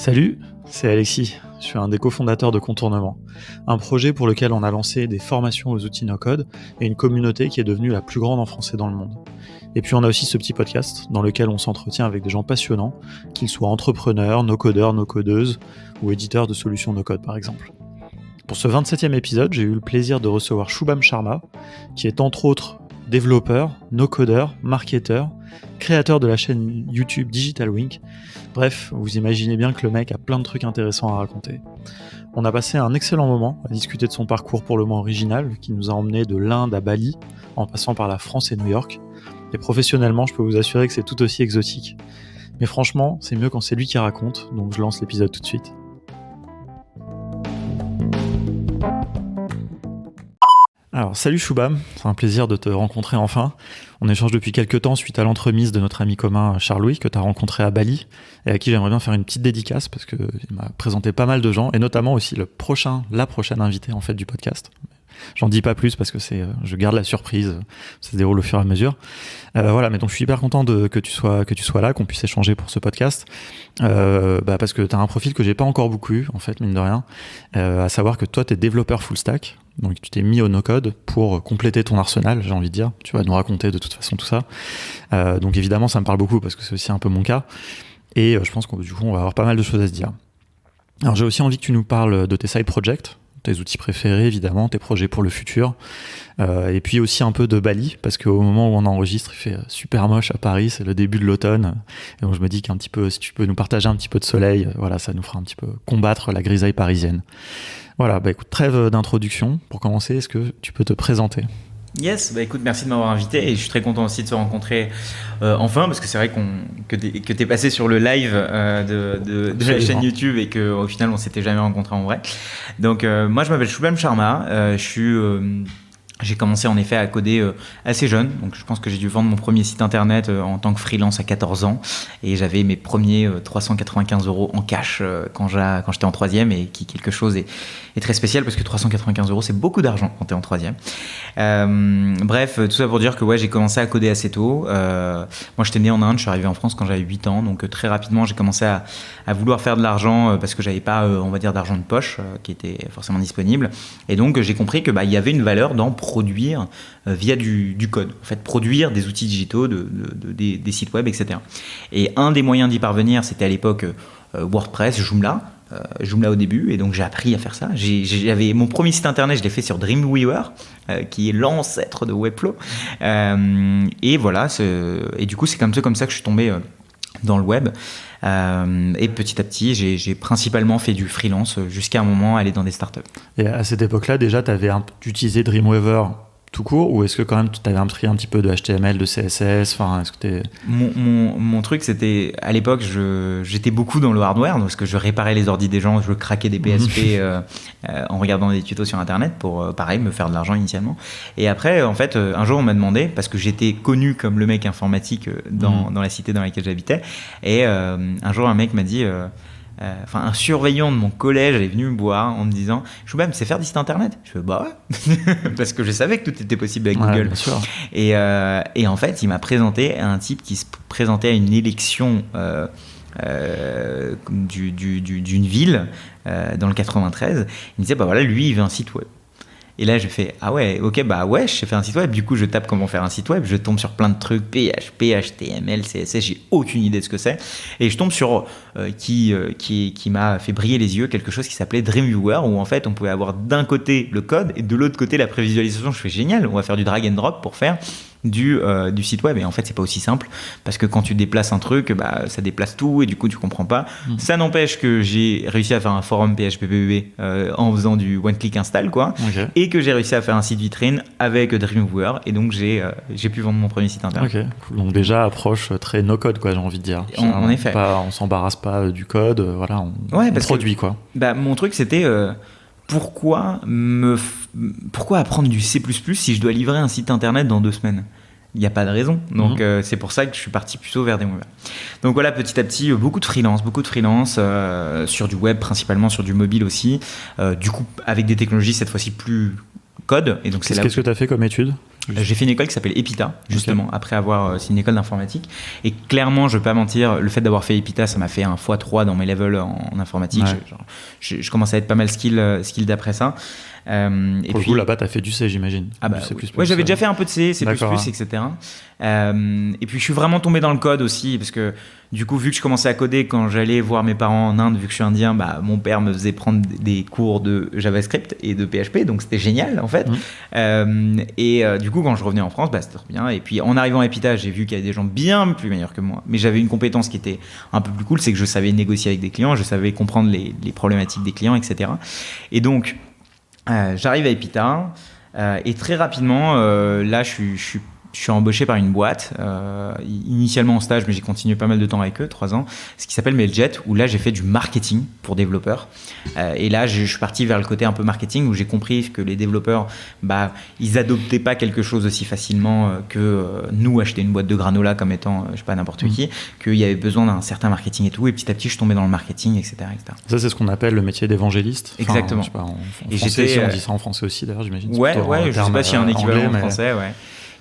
Salut, c'est Alexis, je suis un des cofondateurs de Contournement, un projet pour lequel on a lancé des formations aux outils no-code et une communauté qui est devenue la plus grande en français dans le monde. Et puis on a aussi ce petit podcast dans lequel on s'entretient avec des gens passionnants, qu'ils soient entrepreneurs, no-codeurs, no-codeuses ou éditeurs de solutions no-code par exemple. Pour ce 27e épisode, j'ai eu le plaisir de recevoir Shubham Sharma, qui est entre autres développeur, no-codeur, marketeur, créateur de la chaîne YouTube Digital Wink. Bref, vous imaginez bien que le mec a plein de trucs intéressants à raconter. On a passé un excellent moment à discuter de son parcours pour le moins original, qui nous a emmenés de l'Inde à Bali, en passant par la France et New York. Et professionnellement, je peux vous assurer que c'est tout aussi exotique. Mais franchement, c'est mieux quand c'est lui qui raconte, donc je lance l'épisode tout de suite. Alors, salut Shubham, c'est un plaisir de te rencontrer enfin. On échange depuis quelques temps suite à l'entremise de notre ami commun Charles-Louis que tu as rencontré à Bali et à qui j'aimerais bien faire une petite dédicace parce qu'il m'a présenté pas mal de gens et notamment aussi la prochaine invitée en fait du podcast. J'en dis pas plus parce que je garde la surprise, ça se déroule au fur et à mesure. Voilà, mais donc je suis hyper content que tu sois là, qu'on puisse échanger pour ce podcast, parce que tu as un profil que j'ai pas encore beaucoup eu en fait, mine de rien, à savoir que toi tu es développeur full stack. Donc tu t'es mis au no-code pour compléter ton arsenal, j'ai envie de dire. Tu vas nous raconter de toute façon tout ça. Donc évidemment, ça me parle beaucoup parce que c'est aussi un peu mon cas. Et je pense qu'on va avoir pas mal de choses à se dire. Alors j'ai aussi envie que tu nous parles de tes side projects, tes outils préférés évidemment, tes projets pour le futur. Et puis aussi un peu de Bali, parce qu'au moment où on enregistre, il fait super moche à Paris, c'est le début de l'automne. Et donc je me dis qu'un petit peu, si tu peux nous partager un petit peu de soleil, voilà, ça nous fera un petit peu combattre la grisaille parisienne. Voilà, écoute, trêve d'introduction. Pour commencer, est-ce que tu peux te présenter ? Yes, écoute, merci de m'avoir invité et je suis très content aussi de se rencontrer enfin parce que c'est vrai que t'es passé sur le live de la chaîne YouTube et qu'au final on s'était jamais rencontré en vrai. Donc moi je m'appelle Shubham Sharma, j'ai commencé en effet à coder assez jeune, donc je pense que j'ai dû vendre mon premier site internet en tant que freelance à 14 ans et j'avais mes premiers 395 € en cash quand j'étais en troisième et qui quelque chose est très spécial parce que 395 € c'est beaucoup d'argent quand t'es en troisième. Bref, tout ça pour dire que ouais, j'ai commencé à coder assez tôt. Moi j'étais né en Inde, je suis arrivé en France quand j'avais 8 ans, donc très rapidement j'ai commencé à vouloir faire de l'argent parce que j'avais pas on va dire d'argent de poche qui était forcément disponible et donc j'ai compris que il y avait une valeur dans produire via du code, en fait produire des outils digitaux, des sites web, etc. Et un des moyens d'y parvenir, c'était à l'époque WordPress, Joomla au début, et donc j'ai appris à faire ça. J'avais mon premier site internet, je l'ai fait sur Dreamweaver, qui est l'ancêtre de Webflow, et voilà, et du coup c'est comme ça que je suis tombé dans le web, et petit à petit j'ai principalement fait du freelance jusqu'à un moment aller dans des startups. Et à cette époque-là déjà tu utilisais Dreamweaver tout court, ou est-ce que quand même tu avais appris un petit peu de HTML, de CSS, enfin est-ce que t'es... Mon truc c'était, à l'époque j'étais beaucoup dans le hardware, parce que je réparais les ordis des gens, je craquais des PHP en regardant des tutos sur internet pour pareil me faire de l'argent initialement. Et après en fait un jour on m'a demandé, parce que j'étais connu comme le mec informatique dans la cité dans laquelle j'habitais, et un jour un mec m'a dit un surveillant de mon collège est venu me voir en me disant Shubham, tu sais faire des sites internet? Je fais bah ouais parce que je savais que tout était possible avec Google, bien sûr. Et en fait il m'a présenté un type qui se présentait à une élection d'une ville dans le 93. Il me disait bah voilà, lui il veut un site web. Et là, je fais ah ouais, ok, bah ouais, je sais faire un site web. Du coup, je tape comment faire un site web. Je tombe sur plein de trucs, PHP, HTML, CSS. J'ai aucune idée de ce que c'est. Et je tombe sur qui m'a fait briller les yeux, quelque chose qui s'appelait Dreamweaver, où en fait, on pouvait avoir d'un côté le code et de l'autre côté la prévisualisation. Je fais génial. On va faire du drag and drop pour faire du site web. Et en fait, c'est pas aussi simple parce que quand tu déplaces un truc, ça déplace tout et du coup, tu comprends pas. Ça n'empêche que j'ai réussi à faire un forum PHP en faisant du one-click install, quoi. Okay. Et que j'ai réussi à faire un site vitrine avec Dreamweaver, et donc j'ai pu vendre mon premier site internet. Ok, cool. Donc déjà approche très no-code, quoi, j'ai envie de dire. En effet. On s'embarrasse pas du code, voilà, on produit, quoi. Mon truc c'était pourquoi apprendre du C++ si je dois livrer un site internet dans 2 semaines? Il n'y a pas de raison. Donc c'est pour ça que je suis parti plutôt vers Dreamweaver. Donc voilà, petit à petit, beaucoup de freelance sur du web, principalement sur du mobile aussi. Du coup, avec des technologies cette fois-ci plus code. Et donc Qu'est-ce que tu as fait comme étude ? J'ai fait une école qui s'appelle Epita, justement, après avoir... c'est une école d'informatique. Et clairement, je ne vais pas mentir, le fait d'avoir fait Epita, ça m'a fait un x3 dans mes levels en informatique. Je commence à être pas mal skill d'après ça. Pour le coup, là-bas, tu as fait du C, j'imagine. Ouais, j'avais déjà fait un peu de C, C++, etc. Et puis, je suis vraiment tombé dans le code aussi, parce que du coup, vu que je commençais à coder quand j'allais voir mes parents en Inde, vu que je suis indien, mon père me faisait prendre des cours de JavaScript et de PHP, donc c'était génial en fait. Du coup, quand je revenais en France, c'était trop bien. Et puis, en arrivant à Epita, j'ai vu qu'il y avait des gens bien plus meilleurs que moi, mais j'avais une compétence qui était un peu plus cool, c'est que je savais négocier avec des clients, je savais comprendre les problématiques des clients, etc. Et donc, j'arrive à Epita et très rapidement, là, je suis embauché par une boîte, initialement en stage, mais j'ai continué pas mal de temps avec eux, 3 ans, ce qui s'appelle Mailjet, où là j'ai fait du marketing pour développeurs. Et là, je suis parti vers le côté un peu marketing, où j'ai compris que les développeurs, ils adoptaient pas quelque chose aussi facilement que nous, acheter une boîte de granola comme étant, je sais pas, n'importe qui, qu'il y avait besoin d'un certain marketing et tout. Et petit à petit, je suis tombé dans le marketing, etc. Ça, c'est ce qu'on appelle le métier d'évangéliste. Exactement. Je sais pas, en français, on dit ça en français aussi, d'ailleurs, j'imagine. Ouais, je sais pas s'il y a un équivalent en français, ouais.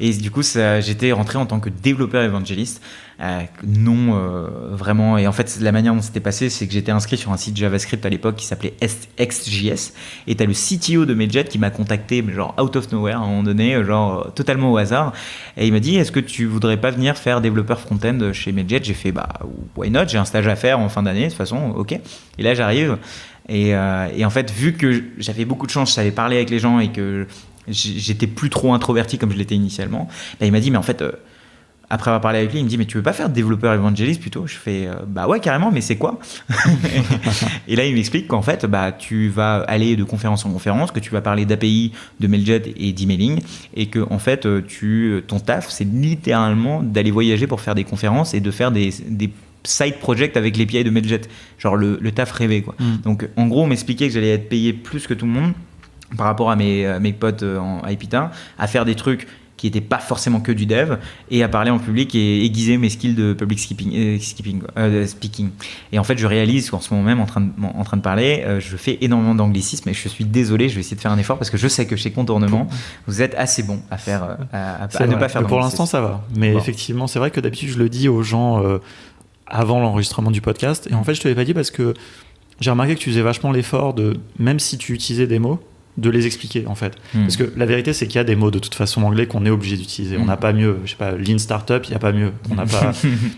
Et du coup, j'étais rentré en tant que développeur évangéliste. Vraiment. Et en fait, la manière dont c'était passé, c'est que j'étais inscrit sur un site JavaScript à l'époque qui s'appelait XJS. Et t'as le CTO de Mailjet qui m'a contacté, genre out of nowhere, à un moment donné, genre totalement au hasard. Et il m'a dit, est-ce que tu voudrais pas venir faire développeur front-end chez Mailjet? J'ai fait, why not? J'ai un stage à faire en fin d'année, de toute façon, ok. Et là, j'arrive. Et en fait, vu que j'avais beaucoup de chance, je savais parler avec les gens et que j'étais plus trop introverti comme je l'étais initialement, il m'a dit, mais en fait, après avoir parlé avec lui, il me dit, mais tu veux pas faire développeur évangéliste plutôt? Je fais, ouais, carrément, mais c'est quoi? Et là, il m'explique qu'en fait, tu vas aller de conférence en conférence, que tu vas parler d'API, de Mailjet et d'emailing, et que en fait, ton taf, c'est littéralement d'aller voyager pour faire des conférences et de faire des side project avec l'API de Mailjet, genre le taf rêvé, quoi. Donc, en gros, on m'expliquait que j'allais être payé plus que tout le monde par rapport à mes potes à Epita, à faire des trucs qui n'étaient pas forcément que du dev, et à parler en public et aiguiser mes skills de public speaking. Et en fait, je réalise qu'en ce moment même, en train de parler, je fais énormément d'anglicisme, et je suis désolé, je vais essayer de faire un effort, parce que je sais que chez Contournement, vous êtes assez bon à faire, à ne pas faire d'anglicisme. Pour l'instant, ça va. Mais effectivement, c'est vrai que d'habitude, je le dis aux gens avant l'enregistrement du podcast, et en fait, je te l'ai pas dit parce que j'ai remarqué que tu faisais vachement l'effort de, même si tu utilisais des mots, de les expliquer en fait. Parce que la vérité, c'est qu'il y a des mots de toute façon anglais qu'on est obligé d'utiliser. On n'a pas mieux, je sais pas, Lean Startup, il n'y a pas mieux. On n'a pas...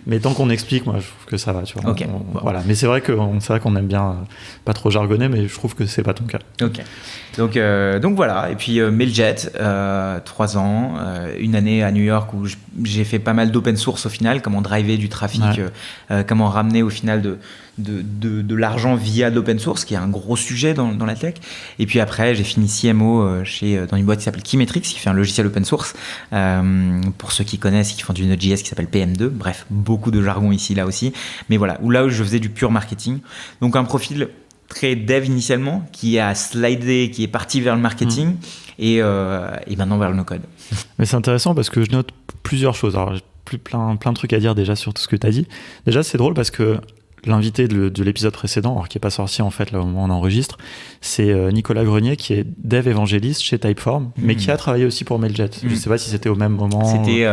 Mais tant qu'on explique, moi je trouve que ça va, tu vois. Okay. Voilà. Mais c'est vrai qu'on aime bien pas trop jargonner, mais je trouve que c'est pas ton cas. Ok. Donc voilà. Et puis Mailjet, 3 ans, une année à New York où j'ai fait pas mal d'open source au final, comment driver du trafic, comment ramener au final de l'argent via l'open source, qui est un gros sujet dans la tech. Et puis après, j'ai fini CMO dans une boîte qui s'appelle Keymetrics, qui fait un logiciel open source. Pour ceux qui connaissent, qui font du Node.js, qui s'appelle PM2. Bref, beaucoup de jargon ici, là aussi. Mais voilà, là où je faisais du pur marketing. Donc un profil très dev initialement, qui a slidé, qui est parti vers le marketing et maintenant vers le no-code. Mais c'est intéressant parce que je note plusieurs choses. Alors, j'ai plein de trucs à dire déjà sur tout ce que tu as dit. Déjà, c'est drôle parce que l'invité de l'épisode précédent, alors qui n'est pas sorti en fait là au moment où on enregistre, c'est Nicolas Grenier qui est dev évangéliste chez Typeform, mais qui a travaillé aussi pour Mailjet. Je ne sais pas si c'était au même moment. C'était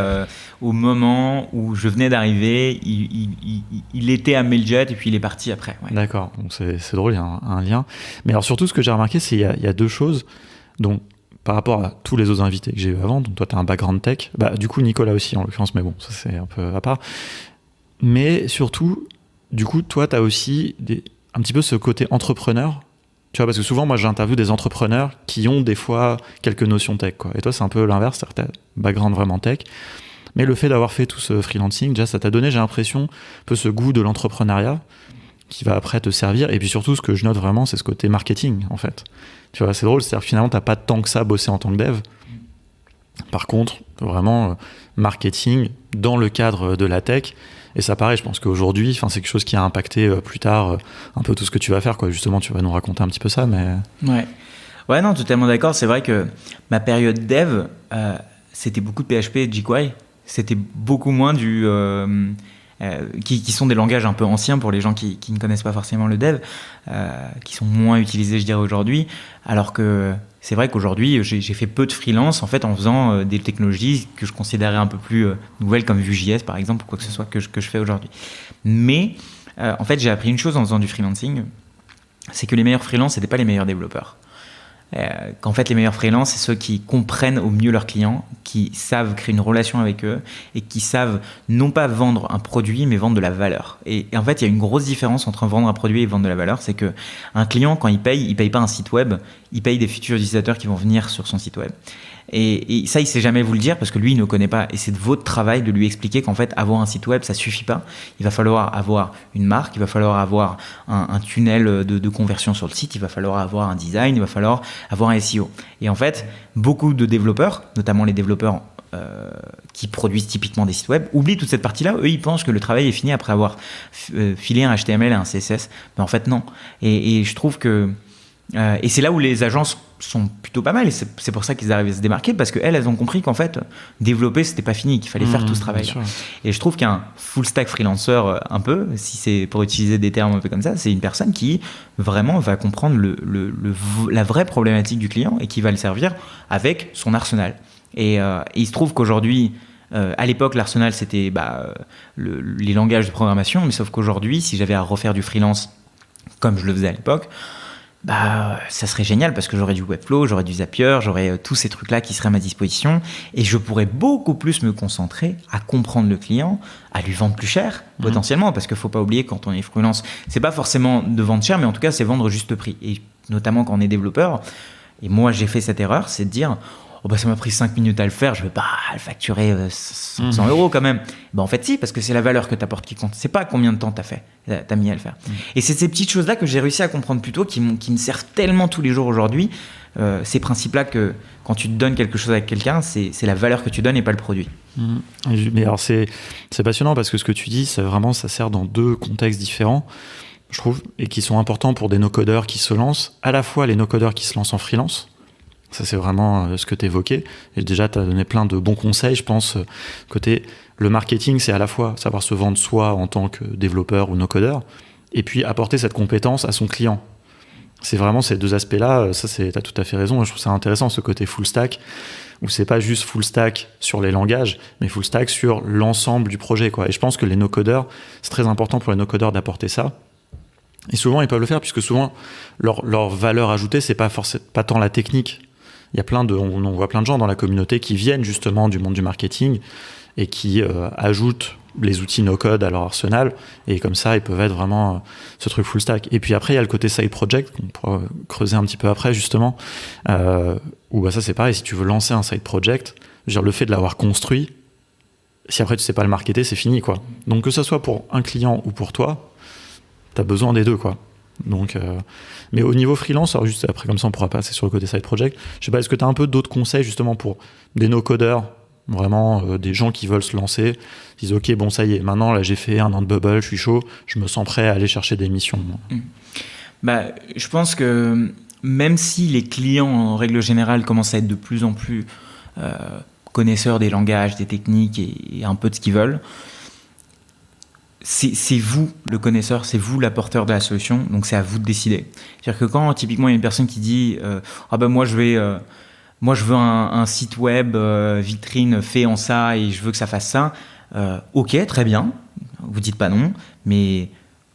au moment où je venais d'arriver, il était à Mailjet et puis il est parti après. Ouais. D'accord, donc c'est drôle, il y a un lien. Mais alors surtout, ce que j'ai remarqué, c'est qu'il y a 2 choses. Donc, par rapport à tous les autres invités que j'ai eu avant, donc toi tu as un background tech, du coup Nicolas aussi en l'occurrence, mais bon, ça c'est un peu à part. Mais surtout, du coup, toi, tu as aussi un petit peu ce côté entrepreneur. Tu vois, parce que souvent, moi, j'interviewe des entrepreneurs qui ont des fois quelques notions tech, quoi. Et toi, c'est un peu l'inverse, c'est-à-dire que tu as un background vraiment tech. Mais le fait d'avoir fait tout ce freelancing, déjà, ça t'a donné, j'ai l'impression, un peu ce goût de l'entrepreneuriat qui va après te servir. Et puis surtout, ce que je note vraiment, c'est ce côté marketing, en fait. Tu vois, c'est drôle, c'est-à-dire que finalement, tu n'as pas tant que ça bossé en tant que dev. Par contre, vraiment, marketing dans le cadre de la tech. Et ça, pareil, je pense qu'aujourd'hui, c'est quelque chose qui a impacté plus tard un peu tout ce que tu vas faire, quoi. Justement, tu vas nous raconter un petit peu ça, mais... Ouais, non, totalement d'accord. C'est vrai que ma période dev, c'était beaucoup de PHP et de jQuery. C'était beaucoup moins qui sont des langages un peu anciens pour les gens qui ne connaissent pas forcément le dev, qui sont moins utilisés, je dirais, aujourd'hui. Alors que c'est vrai qu'aujourd'hui, j'ai fait peu de freelance en fait en faisant des technologies que je considérais un peu plus nouvelles comme Vue.js par exemple ou quoi que ce soit que je fais aujourd'hui. Mais en fait, j'ai appris une chose en faisant du freelancing, c'est que les meilleurs freelances, c'était pas les meilleurs développeurs. Qu'en fait les meilleurs freelances, c'est ceux qui comprennent au mieux leurs clients, qui savent créer une relation avec eux et qui savent non pas vendre un produit mais vendre de la valeur. Et en fait il y a une grosse différence entre vendre un produit et vendre de la valeur, c'est que un client quand il paye pas un site web, il paye des futurs utilisateurs qui vont venir sur son site web. Et ça, il sait jamais vous le dire parce que lui, il ne connaît pas. Et c'est de votre travail de lui expliquer qu'en fait, avoir un site web, ça suffit pas. Il va falloir avoir une marque, il va falloir avoir un tunnel de conversion sur le site, il va falloir avoir un design, il va falloir avoir un SEO. Et en fait, beaucoup de développeurs, notamment les développeurs qui produisent typiquement des sites web, oublient toute cette partie-là. Eux, ils pensent que le travail est fini après avoir filé un HTML et un CSS. Mais en fait, non. Et je trouve que... et c'est là où les agences sont plutôt pas mal et c'est pour ça qu'ils arrivent à se démarquer parce qu'elles ont compris qu'en fait développer c'était pas fini, qu'il fallait faire tout ce travail là. Et je trouve qu'un full stack freelancer un peu, si c'est pour utiliser des termes un peu comme ça, c'est une personne qui vraiment va comprendre la vraie problématique du client et qui va le servir avec son arsenal. Et il se trouve qu'aujourd'hui à l'époque l'arsenal c'était les langages de programmation, mais sauf qu'aujourd'hui si j'avais à refaire du freelance comme je le faisais à l'époque, ça serait génial parce que j'aurais du Webflow, j'aurais du Zapier, j'aurais tous ces trucs-là qui seraient à ma disposition et je pourrais beaucoup plus me concentrer à comprendre le client, à lui vendre plus cher potentiellement parce qu'il faut pas oublier quand on est freelance, c'est pas forcément de vendre cher mais en tout cas c'est vendre juste prix et notamment quand on est développeur. Et moi j'ai fait cette erreur, c'est de dire ça m'a pris 5 minutes à le faire, je vais pas le facturer 100 € quand même. En fait si, parce que c'est la valeur que tu apportes qui compte, c'est pas combien de temps t'as mis à le faire. Et c'est ces petites choses là que j'ai réussi à comprendre plus tôt qui me servent tellement tous les jours aujourd'hui, ces principes là que quand tu te donnes quelque chose avec quelqu'un, c'est la valeur que tu donnes et pas le produit. Mais alors c'est passionnant parce que ce que tu dis, ça sert dans deux contextes différents, je trouve, et qui sont importants pour des no-codeurs qui se lancent, à la fois les no-codeurs qui se lancent en freelance. Ça, c'est vraiment ce que tu évoquais. Et déjà, tu as donné plein de bons conseils, je pense. Côté, le marketing, c'est à la fois savoir se vendre soi en tant que développeur ou no-codeur, et puis apporter cette compétence à son client. C'est vraiment ces deux aspects-là. Ça, tu as tout à fait raison. Je trouve ça intéressant, ce côté full stack, où c'est pas juste full stack sur les langages, mais full stack sur l'ensemble du projet, quoi. Et je pense que les no-codeurs, c'est très important pour les no-codeurs d'apporter ça. Et souvent, ils peuvent le faire, puisque souvent, leur valeur ajoutée, c'est pas tant la technique. Il y a on voit plein de gens dans la communauté qui viennent justement du monde du marketing et qui ajoutent les outils no-code à leur arsenal, et comme ça ils peuvent être vraiment ce truc full stack. Et puis après il y a le côté side project qu'on pourra creuser un petit peu après justement, où ça c'est pareil, si tu veux lancer un side project, je veux dire, le fait de l'avoir construit, si après tu sais pas le marketer, c'est fini, quoi. Donc que ce soit pour un client ou pour toi, t'as besoin des deux, quoi. Donc, mais au niveau freelance, alors juste après comme ça on pourra passer sur le côté side project, je sais pas, est-ce que tu as un peu d'autres conseils justement pour des no-codeurs, vraiment des gens qui veulent se lancer, ils disent ok, bon ça y est, maintenant là j'ai fait 1 an de bubble, je suis chaud, je me sens prêt à aller chercher des missions. Je pense que même si les clients en règle générale commencent à être de plus en plus connaisseurs des langages, des techniques et un peu de ce qu'ils veulent, c'est vous le connaisseur, c'est vous l'apporteur de la solution, donc c'est à vous de décider. C'est-à-dire que quand typiquement il y a une personne qui dit moi je veux un site web vitrine fait en ça et je veux que ça fasse ça, ok, très bien, vous dites pas non, mais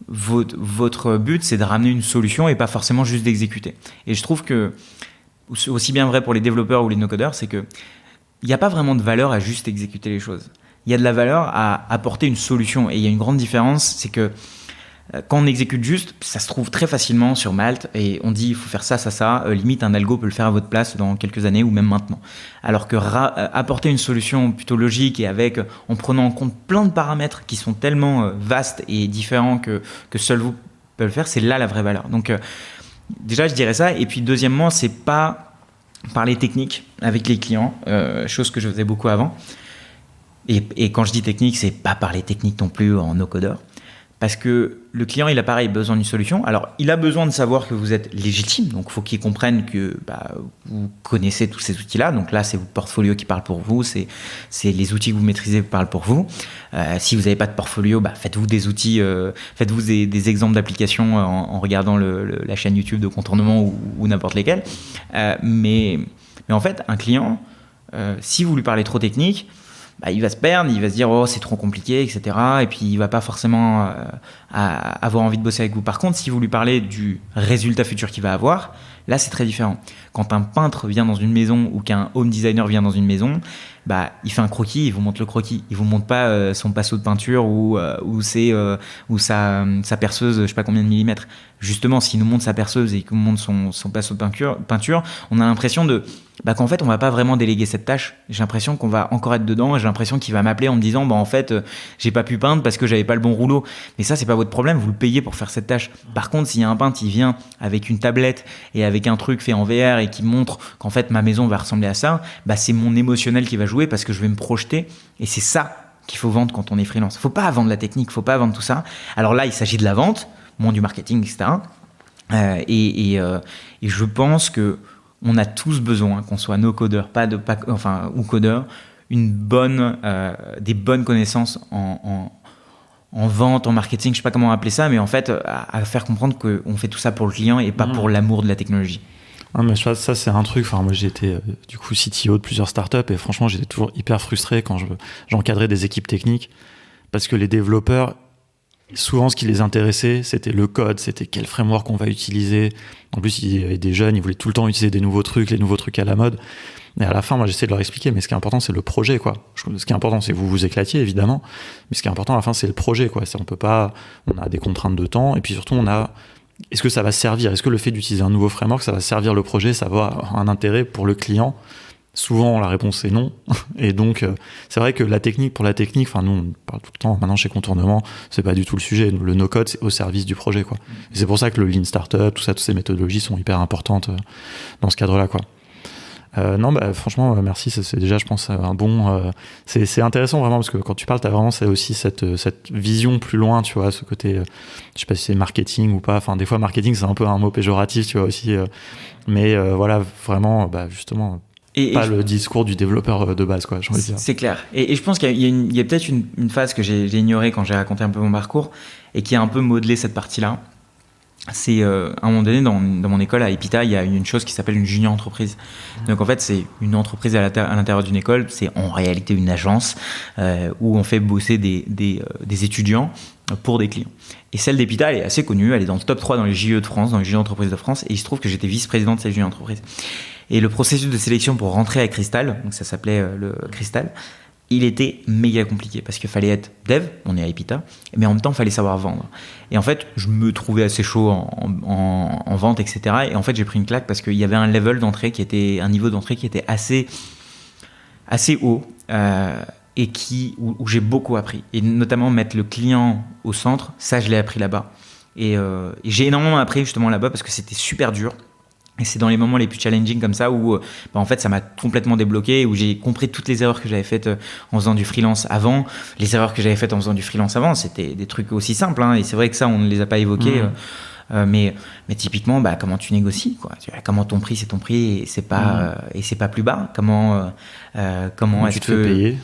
votre but c'est de ramener une solution et pas forcément juste d'exécuter. Et je trouve que c'est aussi bien vrai pour les développeurs ou les no-codeurs, c'est que il n'y a pas vraiment de valeur à juste exécuter les choses. Il y a de la valeur à apporter une solution. Et il y a une grande différence, c'est que quand on exécute juste, ça se trouve très facilement sur Malte et on dit il faut faire ça, limite un algo peut le faire à votre place dans quelques années ou même maintenant. Alors que apporter une solution plutôt logique et en prenant en compte plein de paramètres qui sont tellement vastes et différents que seul vous pouvez le faire, c'est là la vraie valeur. Donc déjà je dirais ça. Et puis deuxièmement, c'est pas parler technique avec les clients, chose que je faisais beaucoup avant. Et quand je dis technique, c'est pas parler technique non plus en no-codeur. Parce que le client, il a pareil besoin d'une solution. Alors, il a besoin de savoir que vous êtes légitime. Donc, il faut qu'il comprenne que vous connaissez tous ces outils-là. Donc là, c'est votre portfolio qui parle pour vous. C'est les outils que vous maîtrisez qui parlent pour vous. Si vous n'avez pas de portfolio, faites-vous des outils, faites-vous des exemples d'applications en regardant la chaîne YouTube de contournement ou n'importe lesquels. Mais en fait, un client, si vous lui parlez trop technique, il va se perdre, il va se dire oh c'est trop compliqué, etc. Et puis il va pas forcément avoir envie de bosser avec vous. Par contre, si vous lui parlez du résultat futur qu'il va avoir, là c'est très différent. Quand un peintre vient dans une maison ou qu'un home designer vient dans une maison, il fait un croquis, il vous montre le croquis. Il vous montre pas son pinceau de peinture ou sa perceuse, je sais pas combien de millimètres. Justement, s'il nous montre sa perceuse et qu'il nous montre son pinceau de peinture, on a l'impression qu'en fait, on va pas vraiment déléguer cette tâche. J'ai l'impression qu'on va encore être dedans. J'ai l'impression qu'il va m'appeler en me disant, en fait, j'ai pas pu peindre parce que j'avais pas le bon rouleau. Mais ça, c'est pas votre problème. Vous le payez pour faire cette tâche. Par contre, s'il y a un peintre, il vient avec une tablette et avec un truc fait en VR et qui montre qu'en fait, ma maison va ressembler à ça, c'est mon émotionnel qui va jouer parce que je vais me projeter. Et c'est ça qu'il faut vendre quand on est freelance. Faut pas vendre la technique, faut pas vendre tout ça. Alors là, il s'agit de la vente, moins du marketing, etc. Et je pense que on a tous besoin, qu'on soit no codeur, ou codeur, des bonnes connaissances en vente, en marketing, je sais pas comment appeler ça, mais en fait à faire comprendre qu'on fait tout ça pour le client et pas pour l'amour de la technologie. Non, mais ça c'est un truc. Moi j'ai été du coup CTO de plusieurs startups et franchement j'étais toujours hyper frustré quand j'encadrais des équipes techniques parce que les développeurs, souvent ce qui les intéressait c'était le code, c'était quel framework on va utiliser. En plus il y avait des jeunes, ils voulaient tout le temps utiliser des nouveaux trucs, les nouveaux trucs à la mode. Et à la fin moi j'essaie de leur expliquer, mais ce qui est important c'est le projet quoi. Ce qui est important c'est que vous vous éclatiez évidemment, mais ce qui est important à la fin c'est le projet quoi. On a des contraintes de temps et puis surtout est-ce que ça va servir? Est-ce que le fait d'utiliser un nouveau framework, ça va servir le projet? Ça va avoir un intérêt pour le client? Souvent, la réponse est non. Et donc, c'est vrai que la technique pour la technique, nous, on parle tout le temps, maintenant chez Contournement, c'est pas du tout le sujet. Le no-code, c'est au service du projet, quoi. Et c'est pour ça que le Lean Startup, tout ça, toutes ces méthodologies sont hyper importantes dans ce cadre-là, quoi. Franchement, merci. C'est déjà, je pense, un bon. C'est intéressant vraiment parce que quand tu parles, t'as vraiment aussi cette vision plus loin, tu vois, ce côté. Je sais pas si c'est marketing ou pas. Des fois, marketing, c'est un peu un mot péjoratif, tu vois aussi. Mais voilà, vraiment, justement. Pas le discours du développeur de base, quoi. J'ai envie de dire. C'est clair. Et je pense qu'il y a peut-être une phase que j'ai ignorée quand j'ai raconté un peu mon parcours et qui a un peu modelé cette partie-là. C'est à un moment donné dans mon école à Epita, il y a une chose qui s'appelle une junior entreprise. Donc en fait c'est une entreprise à l'intérieur d'une école, c'est en réalité une agence où on fait bosser des étudiants pour des clients. Et celle d'Epita, elle est assez connue, elle est dans le top 3 dans les JE de France, dans les junior entreprises de France, et il se trouve que j'étais vice-président de cette junior entreprise. Et le processus de sélection pour rentrer à Crystal, donc ça s'appelait le Crystal, il était méga compliqué parce qu'il fallait être dev, on est à Epita, mais en même temps il fallait savoir vendre. Et en fait je me trouvais assez chaud en vente, etc. Et en fait j'ai pris une claque parce qu'il y avait un level d'entrée un niveau d'entrée qui était assez haut et où j'ai beaucoup appris. Et notamment mettre le client au centre, ça je l'ai appris là-bas. Et j'ai énormément appris justement là-bas parce que c'était super dur. Et c'est dans les moments les plus challenging comme ça où en fait ça m'a complètement débloqué, où j'ai compris toutes les erreurs que j'avais faites en faisant du freelance avant. Les erreurs que j'avais faites en faisant du freelance avant, c'était des trucs aussi simples, hein, et c'est vrai que ça on ne les a pas évoqués. Mais typiquement comment tu négocies, quoi. Comment ton prix c'est ton prix et c'est pas plus bas. Comment est-ce que tu te fais payer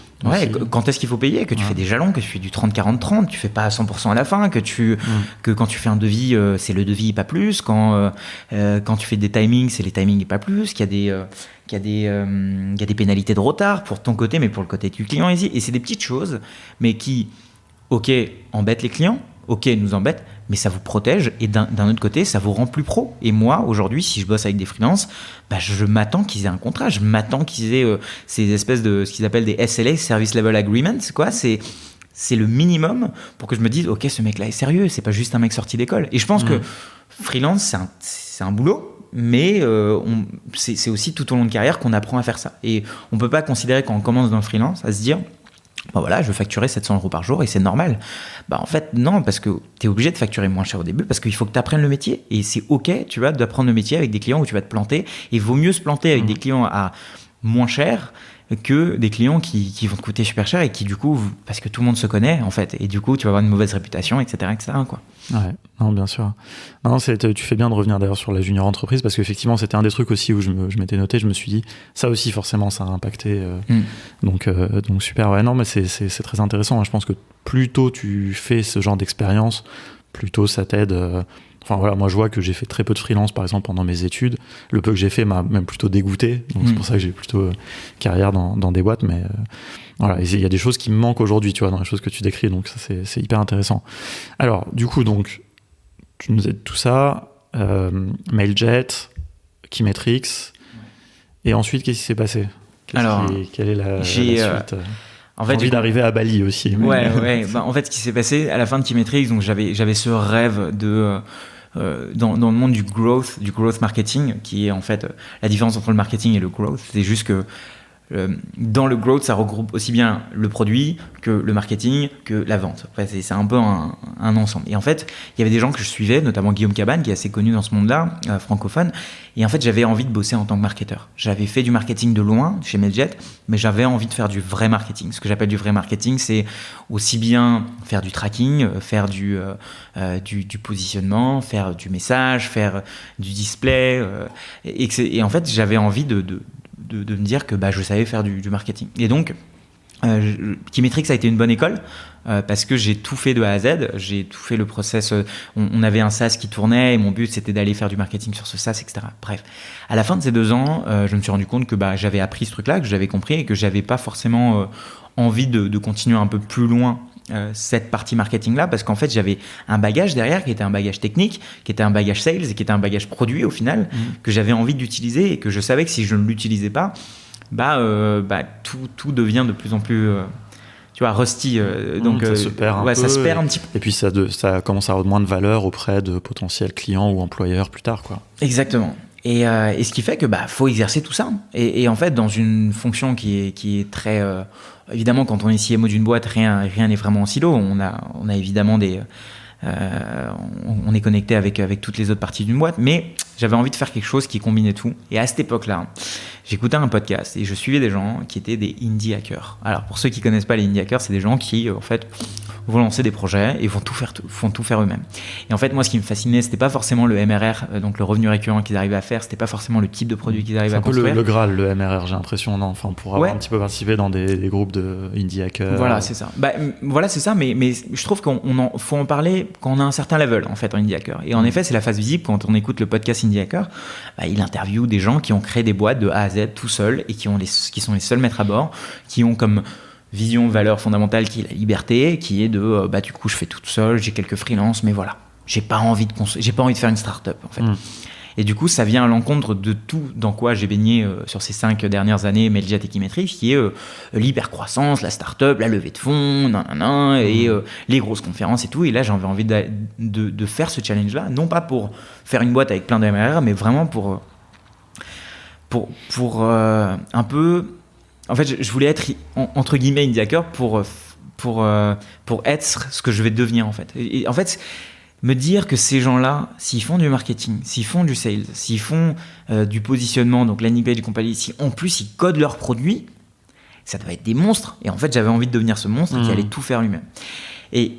quand est-ce qu'il faut payer, que tu fais des jalons, que tu fais du 30-40-30, tu fais pas à 100% à la fin, que quand tu fais un devis c'est le devis et pas plus, quand tu fais des timings c'est les timings et pas plus, qu'il y a des pénalités de retard pour ton côté mais pour le côté du client ici. Et c'est des petites choses mais qui embêtent les clients, nous embêtent, mais ça vous protège et d'un autre côté ça vous rend plus pro. Et moi aujourd'hui si je bosse avec des freelances, je m'attends qu'ils aient un contrat, je m'attends qu'ils aient ces espèces de ce qu'ils appellent des SLA, Service Level Agreements, quoi. C'est le minimum pour que je me dise ok ce mec là est sérieux, c'est pas juste un mec sorti d'école. Et je pense que freelance c'est un boulot, mais c'est aussi tout au long de carrière qu'on apprend à faire ça. Et on peut pas considérer quand on commence dans le freelance à se dire je veux facturer 700 € par jour et c'est normal. En fait, non, parce que tu es obligé de facturer moins cher au début parce qu'il faut que tu apprennes le métier. Et c'est ok, tu vois, d'apprendre le métier avec des clients où tu vas te planter. Et il vaut mieux se planter avec des clients à moins cher que des clients qui vont te coûter super cher et qui du coup, parce que tout le monde se connaît en fait, et du coup tu vas avoir une mauvaise réputation, etc. quoi. Ouais, non, bien sûr. Non, tu fais bien de revenir d'ailleurs sur la junior entreprise, parce qu'effectivement c'était un des trucs aussi où je m'étais noté, je me suis dit ça aussi forcément ça a impacté, donc super. Ouais, non, mais c'est très intéressant, hein. Je pense que plus tôt tu fais ce genre d'expérience, plus tôt ça t'aide. Enfin voilà, moi je vois que j'ai fait très peu de freelance par exemple pendant mes études. Le peu que j'ai fait m'a même plutôt dégoûté. Donc c'est pour ça que j'ai plutôt carrière dans des boîtes. Mais voilà, il y a des choses qui me manquent aujourd'hui, tu vois, dans les choses que tu décris. Donc ça c'est hyper intéressant. Alors du coup, donc tu nous aides tout ça, Mailjet, Keymetrics, et ensuite qu'est-ce qui s'est passé? Quelle est la suite? En fait, j'ai envie d'arriver à Bali aussi. Mais... Ouais. Bah, en fait, ce qui s'est passé à la fin de Keymetrics, donc j'avais ce rêve de dans le monde du growth marketing, qui est en fait la différence entre le marketing et le growth. C'est juste que dans le growth, ça regroupe aussi bien le produit que le marketing, que la vente. Enfin, c'est un peu un ensemble. Et en fait, il y avait des gens que je suivais, notamment Guillaume Cabane, qui est assez connu dans ce monde-là, francophone. Et en fait, j'avais envie de bosser en tant que marketeur. J'avais fait du marketing de loin, chez Mailjet, mais j'avais envie de faire du vrai marketing. Ce que j'appelle du vrai marketing, c'est aussi bien faire du tracking, faire du positionnement, faire du message, faire du display. Et en fait, j'avais envie de me dire que je savais faire du marketing. Et donc, Keymetrics a été une bonne école parce que j'ai tout fait de A à Z. J'ai tout fait le process. On avait un SaaS qui tournait et mon but, c'était d'aller faire du marketing sur ce SaaS, etc. Bref, à la fin de ces 2 ans, je me suis rendu compte que j'avais appris ce truc-là, que j'avais compris et que j'avais pas forcément envie de continuer un peu plus loin cette partie marketing là, parce qu'en fait j'avais un bagage derrière qui était un bagage technique, qui était un bagage sales et qui était un bagage produit au final, que j'avais envie d'utiliser et que je savais que si je ne l'utilisais pas, tout devient de plus en plus tu vois, rusty, donc ça se perd un peu, ça se perd un petit peu. Et puis ça commence à avoir moins de valeur auprès de potentiels clients ou employeurs plus tard, quoi. Exactement. Et ce qui fait que faut exercer tout ça. Et en fait, dans une fonction qui est très évidemment, quand on est CMO d'une boîte, rien n'est vraiment en silo. On a évidemment on est connecté avec toutes les autres parties d'une boîte, mais j'avais envie de faire quelque chose qui combinait tout. Et à cette époque-là, j'écoutais un podcast et je suivais des gens qui étaient des indie hackers. Alors pour ceux qui connaissent pas les indie hackers, c'est des gens qui en fait vont lancer des projets et font tout faire eux-mêmes. Et en fait, moi, ce qui me fascinait, c'était pas forcément le MRR, donc le revenu récurrent qu'ils arrivaient à faire, c'était pas forcément le type de produit qu'ils arrivaient à construire. C'est un peu le Graal, le MRR, j'ai l'impression, non? Enfin, pour avoir un petit peu participé dans des groupes de indie hackers. Voilà, c'est ça. Voilà, c'est ça, mais je trouve faut en parler quand on a un certain level, en fait, en indie hacker. Et en effet, c'est la phase visible quand on écoute le podcast Indie Hacker. Il interviewe des gens qui ont créé des boîtes de A à Z tout seuls et qui sont les seuls maîtres à bord, qui ont comme vision, valeur fondamentale qui est la liberté, qui est de du coup je fais tout seul, j'ai quelques freelances, mais voilà, j'ai pas envie de faire une start-up en fait. Et du coup ça vient à l'encontre de tout dans quoi j'ai baigné sur ces 5 dernières années, Mailjet et Keymetrics, qui est l'hypercroissance, la start-up, la levée de fonds, et les grosses conférences et tout. Et là j'avais envie de faire ce challenge là, non pas pour faire une boîte avec plein de MRR, mais vraiment pour un peu. En fait, je voulais être entre guillemets indie hacker pour être ce que je vais devenir en fait. Et en fait, me dire que ces gens-là, s'ils font du marketing, s'ils font du sales, s'ils font du positionnement, donc landing page et compagnie, si en plus ils codent leurs produits, ça doit être des monstres. Et en fait, j'avais envie de devenir ce monstre qui allait tout faire lui-même. Et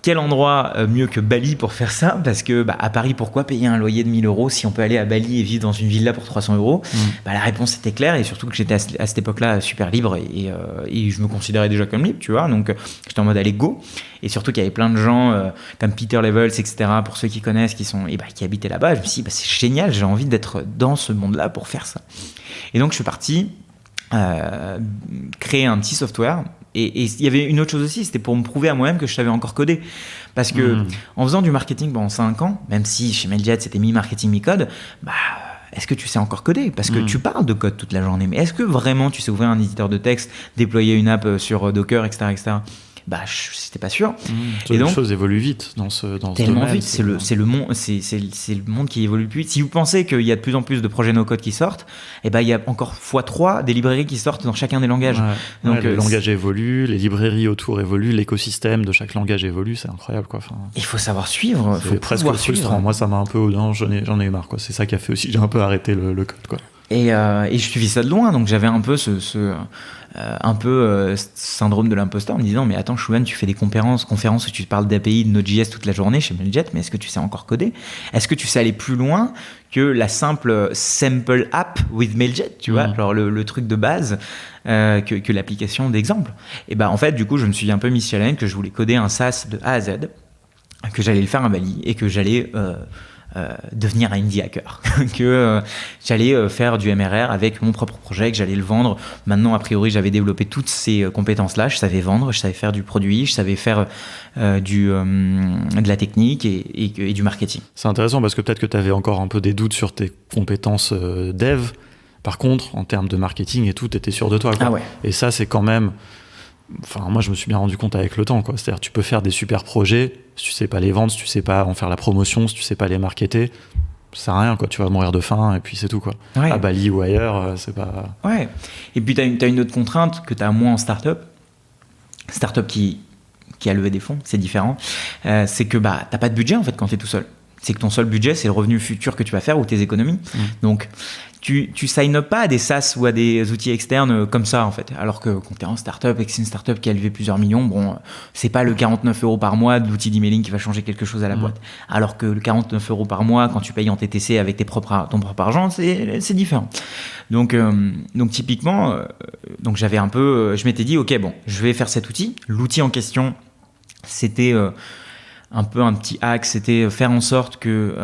quel endroit mieux que Bali pour faire ça? Parce que à Paris, pourquoi payer un loyer de 1 000 € si on peut aller à Bali et vivre dans une villa pour 300 €? La réponse était claire, et surtout que j'étais à cette époque-là super libre et je me considérais déjà comme libre, tu vois. Donc j'étais en mode allez go. Et surtout qu'il y avait plein de gens comme Peter Levels, etc. Pour ceux qui connaissent, qui habitaient là-bas. Je me suis dit c'est génial, j'ai envie d'être dans ce monde-là pour faire ça. Et donc je suis parti créer un petit software. Et il y avait une autre chose aussi, c'était pour me prouver à moi-même que je savais encore coder. Parce que en faisant du marketing pendant 5 ans, même si chez Mailjet c'était mi-marketing, mi-code, est-ce que tu sais encore coder? Parce que tu parles de code toute la journée, mais est-ce que vraiment tu sais ouvrir un éditeur de texte, déployer une app sur Docker, etc. C'était pas sûr. Et donc, les choses évoluent vite dans ce tellement domaine. Vite, c'est le monde qui évolue plus vite. Si vous pensez qu'il y a de plus en plus de projets no-code qui sortent, il y a encore x3 des librairies qui sortent dans chacun des langages. Donc, le langage évolue, les librairies autour évoluent, l'écosystème de chaque langage évolue, c'est incroyable, quoi. Il faut savoir suivre. C'est presque frustrant. Moi, ça m'a un peu... j'en ai eu marre, quoi. C'est ça qui a fait aussi que j'ai un peu arrêté le code, quoi. Et je suivis ça de loin, donc j'avais un peu ce syndrome de l'imposteur en me disant mais attends Shouban, tu fais des conférences où tu parles d'API, de Node.js toute la journée chez Mailjet, mais est-ce que tu sais encore coder? Est-ce que tu sais aller plus loin que la simple sample app with Mailjet, tu vois, genre le truc de base que l'application d'exemple? Et en fait du coup je me suis un peu mis challenge que je voulais coder un SaaS de A à Z, que j'allais le faire à Bali et que j'allais devenir un indie hacker, que j'allais faire du MRR avec mon propre projet, que j'allais le vendre. Maintenant, a priori, j'avais développé toutes ces compétences-là. Je savais vendre, je savais faire du produit, je savais faire de la technique et du marketing. C'est intéressant parce que peut-être que tu avais encore un peu des doutes sur tes compétences dev. Par contre, en termes de marketing et tout, tu étais sûr de toi, quoi. Ah ouais. Et ça, c'est quand même... Enfin, moi, je me suis bien rendu compte avec le temps, quoi. C'est-à-dire, tu peux faire des super projets, si tu sais pas les vendre, si tu sais pas en faire la promotion, si tu sais pas les marketer, ça sert à rien, quoi. Tu vas mourir de faim et puis c'est tout, quoi. Ouais. À Bali ou ailleurs, c'est pas... Ouais. Et puis, t'as une autre contrainte que t'as moins en startup. Startup qui a levé des fonds, c'est différent. C'est que t'as pas de budget, en fait, quand t'es tout seul. C'est que ton seul budget, c'est le revenu futur que tu vas faire ou tes économies. Donc, tu sign up pas à des SaaS ou à des outils externes comme ça, en fait. Alors que quand tu es en startup et que c'est une startup qui a levé plusieurs millions, bon, c'est pas le 49 € par mois de l'outil d'emailing qui va changer quelque chose à la boîte. Alors que le 49 € par mois, quand tu payes en TTC avec ton propre argent, c'est différent. Donc typiquement, donc j'avais un peu, je m'étais dit, ok, bon, je vais faire cet outil. L'outil en question, c'était un peu un petit hack, c'était faire en sorte que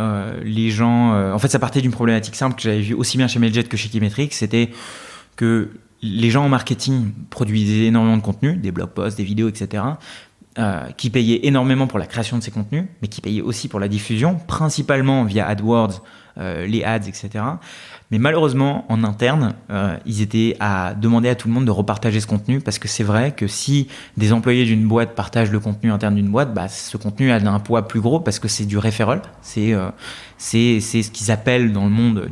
les gens... en fait, ça partait d'une problématique simple que j'avais vue aussi bien chez Mailjet que chez Keymetrix, c'était que les gens en marketing produisaient énormément de contenu, des blog posts, des vidéos, etc., qui payaient énormément pour la création de ces contenus, mais qui payaient aussi pour la diffusion, principalement via AdWords, les ads, etc. Mais malheureusement, en interne, ils étaient à demander à tout le monde de repartager ce contenu, parce que c'est vrai que si des employés d'une boîte partagent le contenu interne d'une boîte, ce contenu a un poids plus gros parce que c'est du referral. C'est ce qu'ils appellent dans le monde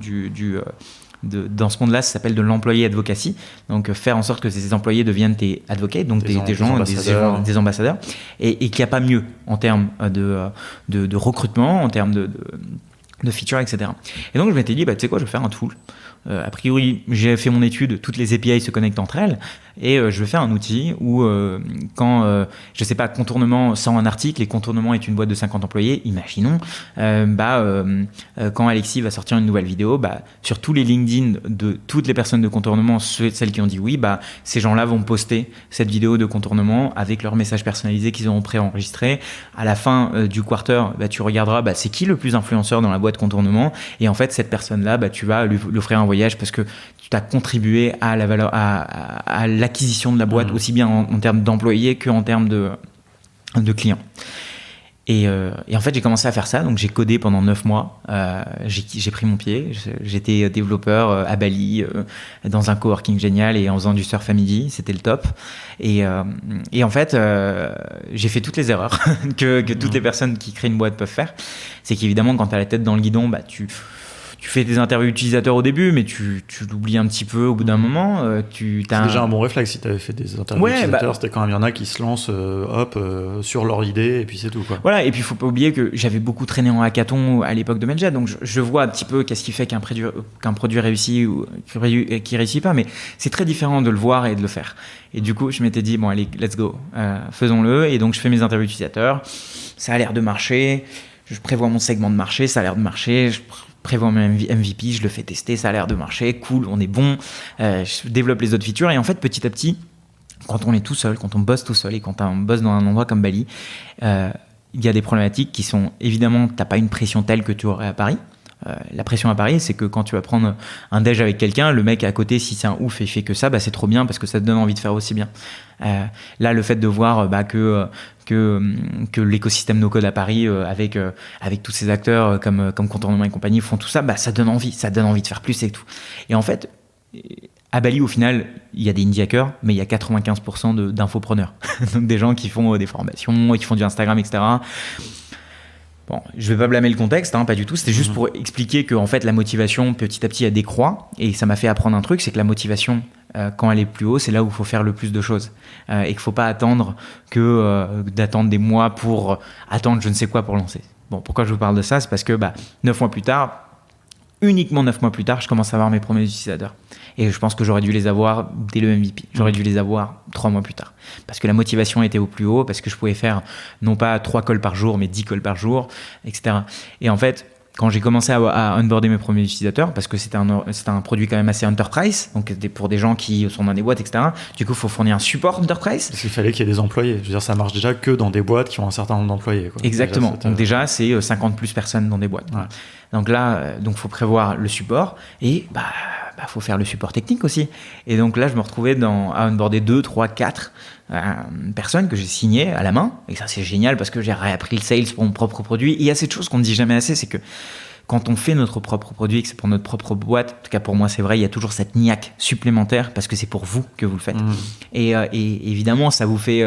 dans ce monde-là, ça s'appelle de l'employé advocacy. Donc, faire en sorte que ces employés deviennent tes advocates, donc des ambassadeurs, et qu'il n'y a pas mieux en termes de recrutement, en termes de features, etc. Et donc, je m'étais dit, tu sais quoi, je vais faire un tool. A priori, j'ai fait mon étude, toutes les API se connectent entre elles, et je vais faire un outil où quand, je sais pas, contournement sort un article, et contournement est une boîte de 50 employés, imaginons, quand Alexis va sortir une nouvelle vidéo, sur tous les LinkedIn de toutes les personnes de contournement, celles qui ont dit oui, ces gens-là vont poster cette vidéo de contournement avec leur message personnalisé qu'ils auront préenregistré. À la fin du quarter, tu regarderas c'est qui le plus influenceur dans la boîte contournement, et en fait, cette personne-là, tu vas lui offrir un voyage parce que tu as contribué à la valeur, à l'acquisition de la boîte, aussi bien en termes d'employés qu'en termes de clients. Et en fait, j'ai commencé à faire ça. Donc, j'ai codé pendant 9 mois. J'ai pris mon pied. J'étais développeur à Bali, dans un coworking génial et en faisant du surf à midi. C'était le top. Et en fait, j'ai fait toutes les erreurs que toutes les personnes qui créent une boîte peuvent faire. C'est qu'évidemment, quand tu as la tête dans le guidon, tu fais des interviews utilisateurs au début, mais tu l'oublies un petit peu au bout d'un moment. C'est déjà un bon réflexe si tu avais fait des interviews utilisateurs. C'était quand même, il y en a qui se lancent sur leur idée et puis c'est tout, quoi. Voilà, et puis il ne faut pas oublier que j'avais beaucoup traîné en hackathon à l'époque de Mailjet, donc je vois un petit peu qu'est-ce qui fait qu'un produit réussit ou qui réussit pas, mais c'est très différent de le voir et de le faire. Et du coup, je m'étais dit, bon allez, let's go, faisons-le. Et donc je fais mes interviews utilisateurs, ça a l'air de marcher, je prévois mon segment de marché, ça a l'air de marcher, je prévois mon MVP, je le fais tester, ça a l'air de marcher, cool, on est bon, je développe les autres features. Et en fait, petit à petit, quand on est tout seul, quand on bosse tout seul et quand on bosse dans un endroit comme Bali, il y a des problématiques qui sont, évidemment, tu n'as pas une pression telle que tu aurais à Paris. La pression à Paris, c'est que quand tu vas prendre un déj avec quelqu'un, le mec à côté, si c'est un ouf et il fait que ça, c'est trop bien parce que ça te donne envie de faire aussi bien. Là, le fait de voir que l'écosystème no-code à Paris, avec tous ces acteurs comme Contournement et compagnie, font tout ça, ça donne envie de faire plus et tout. Et en fait, à Bali, au final, il y a des indie hackers, mais il y a 95% d'infopreneurs. Donc des gens qui font des formations, qui font du Instagram, etc. Bon, je vais pas blâmer le contexte, pas du tout. C'était juste pour expliquer que en fait, la motivation, petit à petit, elle décroît. Et ça m'a fait apprendre un truc, c'est que la motivation, quand elle est plus haut, c'est là où il faut faire le plus de choses. Et qu'il faut pas attendre d'attendre des mois pour attendre je ne sais quoi pour lancer. Bon, pourquoi je vous parle de ça ? C'est parce que 9 mois plus tard, uniquement 9 mois plus tard, je commence à avoir mes premiers utilisateurs. Et je pense que j'aurais dû les avoir dès le MVP. J'aurais dû les avoir 3 mois plus tard. Parce que la motivation était au plus haut, parce que je pouvais faire non pas 3 calls par jour, mais 10 calls par jour, etc. Et en fait, quand j'ai commencé à onboarder mes premiers utilisateurs, parce que c'était un produit quand même assez enterprise, donc pour des gens qui sont dans des boîtes, etc. Du coup, il faut fournir un support enterprise. Parce qu'il fallait qu'il y ait des employés. Je veux dire, ça marche déjà que dans des boîtes qui ont un certain nombre d'employés, quoi. Exactement. Donc déjà, c'est 50 plus personnes dans des boîtes. Ouais. Donc là, faut prévoir le support et faut faire le support technique aussi. Et donc là, je me retrouvais à onboarder 2, 3, 4 personnes que j'ai signées à la main. Et ça, c'est génial parce que j'ai réappris le sales pour mon propre produit. Et il y a cette chose qu'on ne dit jamais assez, c'est que quand on fait notre propre produit, que c'est pour notre propre boîte, en tout cas pour moi c'est vrai, il y a toujours cette niaque supplémentaire parce que c'est pour vous que vous le faites. Et évidemment, ça vous fait...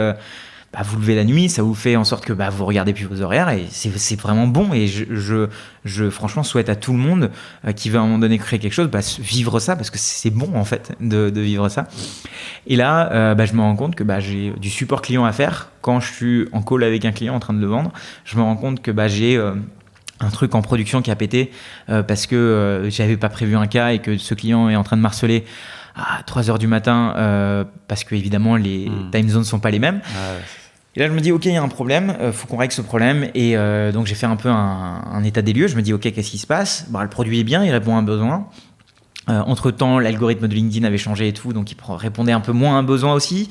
vous levez la nuit, ça vous fait en sorte que vous regardez plus vos horaires et c'est vraiment bon. Et je franchement souhaite à tout le monde qui veut à un moment donné créer quelque chose, vivre ça parce que c'est bon en fait de vivre ça. Et là, je me rends compte que j'ai du support client à faire. Quand je suis en call avec un client en train de le vendre, je me rends compte que j'ai un truc en production qui a pété parce que j'avais pas prévu un cas et que ce client est en train de m'harceler à 3h du matin parce que évidemment les time zones sont pas les mêmes. Et là je me dis ok, il y a un problème, faut qu'on règle ce problème. Et donc j'ai fait un peu un état des lieux. Je me dis ok, qu'est-ce qui se passe? Le produit est bien, il répond à un besoin. Entre-temps, l'algorithme de LinkedIn avait changé et tout, donc il répondait un peu moins à un besoin aussi,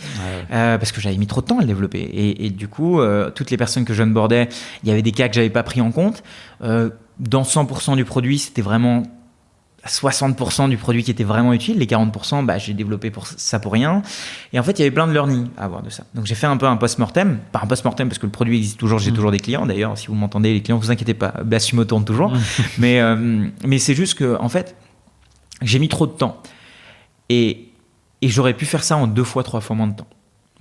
parce que j'avais mis trop de temps à le développer. Et du coup, toutes les personnes que j'onboardais, il y avait des cas que j'avais pas pris en compte. Dans 100% du produit, c'était vraiment 60% du produit qui était vraiment utile. Les 40%, j'ai développé pour rien. Et en fait, il y avait plein de learning à avoir de ça. Donc j'ai fait un peu un post-mortem. Pas un post-mortem parce que le produit existe toujours, j'ai toujours des clients. D'ailleurs, si vous m'entendez, les clients, vous inquiétez pas, Blassumo tourne toujours. Mais c'est juste que, en fait, j'ai mis trop de temps et j'aurais pu faire ça en 2 fois, 3 fois moins de temps.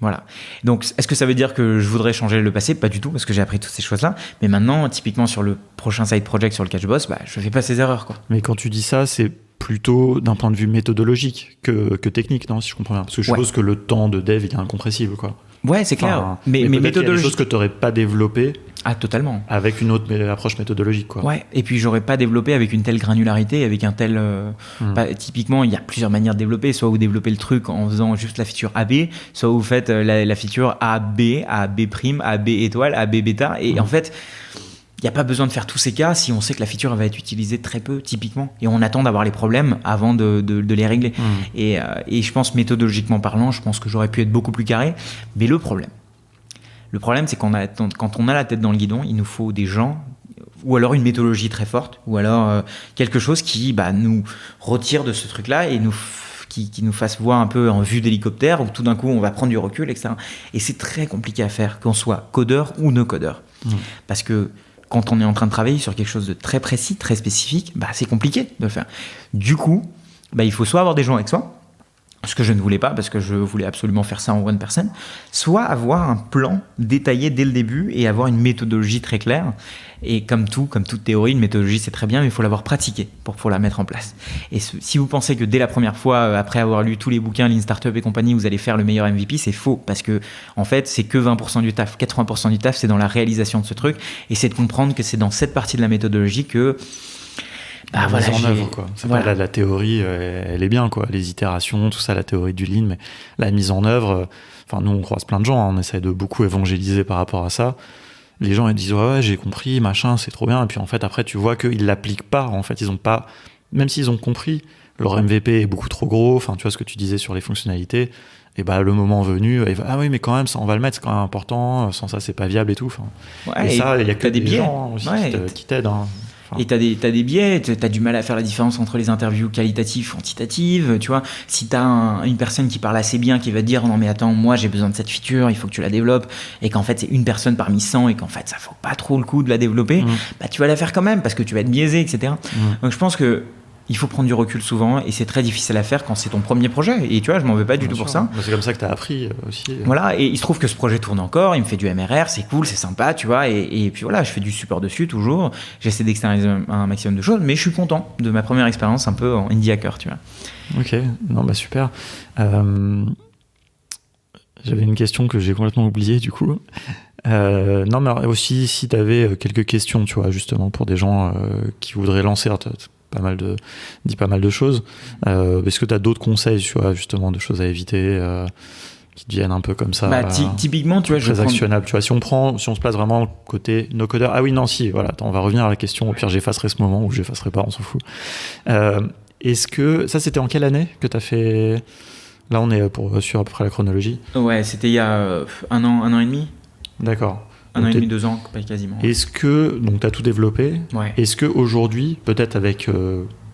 Voilà. Donc, est-ce que ça veut dire que je voudrais changer le passé? Pas du tout, parce que j'ai appris toutes ces choses-là. Mais maintenant, typiquement sur le prochain side project sur lequel je bosse, je fais pas ces erreurs, quoi. Mais quand tu dis ça, c'est plutôt d'un point de vue méthodologique que technique, non? Si je comprends bien. Parce que je suppose que le temps de dev, il est incompressible, quoi. Ouais, c'est clair. Mais méthodologique. Il y a des choses que tu n'aurais pas développées. Ah, totalement. Avec une autre approche méthodologique, quoi. Ouais, et puis j'aurais pas développé avec une telle granularité, avec un tel... typiquement, il y a plusieurs manières de développer. Soit vous développez le truc en faisant juste la feature AB, soit vous faites la feature AB, AB', AB étoile, AB bêta. Et en fait, il n'y a pas besoin de faire tous ces cas si on sait que la feature va être utilisée très peu, typiquement. Et on attend d'avoir les problèmes avant de les régler. Et je pense, méthodologiquement parlant, je pense que j'aurais pu être beaucoup plus carré. Mais le problème, c'est quand on a la tête dans le guidon, il nous faut des gens, ou alors une méthodologie très forte, ou alors quelque chose qui nous retire de ce truc-là et qui nous fasse voir un peu en vue d'hélicoptère, où tout d'un coup on va prendre du recul, etc. Et c'est très compliqué à faire, qu'on soit codeur ou no codeur. Parce que quand on est en train de travailler sur quelque chose de très précis, très spécifique, c'est compliqué de le faire. Du coup, il faut soit avoir des gens avec soi, ce que je ne voulais pas parce que je voulais absolument faire ça en one person, soit avoir un plan détaillé dès le début et avoir une méthodologie très claire. Et comme toute théorie, une méthodologie c'est très bien, mais il faut l'avoir pratiquée pour la mettre en place. Et si vous pensez que dès la première fois, après avoir lu tous les bouquins, Lean Startup et compagnie, vous allez faire le meilleur MVP, c'est faux, parce que en fait c'est que 20% du taf, 80% du taf c'est dans la réalisation de ce truc, et c'est de comprendre que c'est dans cette partie de la méthodologie que la mise en œuvre, quoi. C'est pas la théorie, elle est bien, quoi. Les itérations, tout ça, la théorie du lean, mais la mise en œuvre, nous on croise plein de gens, on essaie de beaucoup évangéliser par rapport à ça. Les gens ils disent ouais j'ai compris, machin, c'est trop bien, et puis en fait après tu vois qu'ils l'appliquent pas, en fait ils ont pas, même s'ils ont compris, leur MVP est beaucoup trop gros, tu vois ce que tu disais sur les fonctionnalités, et le moment venu, ah oui mais quand même ça on va le mettre, c'est quand même important, sans ça c'est pas viable et tout. Et ça il y a que des gens aussi qui t'aident. Et t'as des biais, t'as du mal à faire la différence entre les interviews qualitatives, quantitatives, tu vois. Si t'as une personne qui parle assez bien, qui va te dire non mais attends, moi j'ai besoin de cette feature, il faut que tu la développes, et qu'en fait c'est une personne parmi 100 et qu'en fait ça vaut pas trop le coup de la développer, tu vas la faire quand même parce que tu vas être biaisé, etc. Donc je pense que il faut prendre du recul souvent, et c'est très difficile à faire quand c'est ton premier projet. Et tu vois, je m'en veux pas du tout pour ça. C'est comme ça que tu as appris aussi. Voilà, et il se trouve que ce projet tourne encore, il me fait du MRR, c'est cool, c'est sympa, tu vois. Et puis voilà, je fais du support dessus toujours. J'essaie d'externaliser un maximum de choses, mais je suis content de ma première expérience un peu en indie hacker, tu vois. Ok, non, super. J'avais une question que j'ai complètement oubliée du coup. Non, mais aussi si tu avais quelques questions, tu vois, justement, pour des gens qui voudraient lancer. pas mal de choses. Est-ce que tu as d'autres conseils, tu vois, justement, de choses à éviter qui deviennent un peu comme ça, typiquement, tu vois, très actionnables, tu vois, si on se place vraiment côté no codeur. Ah oui, non, si, voilà, attends, on va revenir à la question. Au pire, j'effacerai ce moment ou j'effacerai pas, on s'en fout. Est-ce que ça, c'était en quelle année que tu as fait? Là, on est sur à peu près la chronologie. Ouais, c'était il y a un an et demi. D'accord. Un an et demi, 2 ans, pas quasiment. Est-ce que, donc tu as tout développé, ouais. Est-ce qu'aujourd'hui, peut-être avec,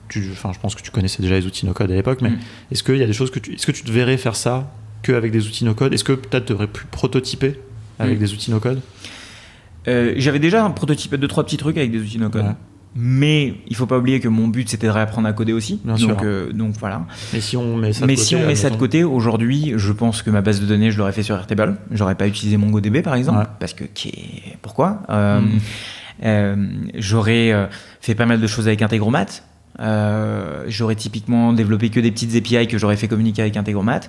je pense que tu connaissais déjà les outils no-code à l'époque, mais est-ce qu'il y a des choses est-ce que tu te verrais faire ça qu'avec des outils no-code? Est-ce que peut-être tu aurais pu prototyper avec des outils no-code? J'avais déjà prototypé 2-3 petits trucs avec des outils no-code. Ouais. Mais il faut pas oublier que mon but c'était de réapprendre à coder aussi. Donc voilà. Et si on met ça de côté, aujourd'hui, je pense que ma base de données, je l'aurais fait sur Airtable. J'aurais pas utilisé MongoDB par exemple, parce que pourquoi j'aurais fait pas mal de choses avec Integromat. J'aurais typiquement développé que des petites API que j'aurais fait communiquer avec Integromat.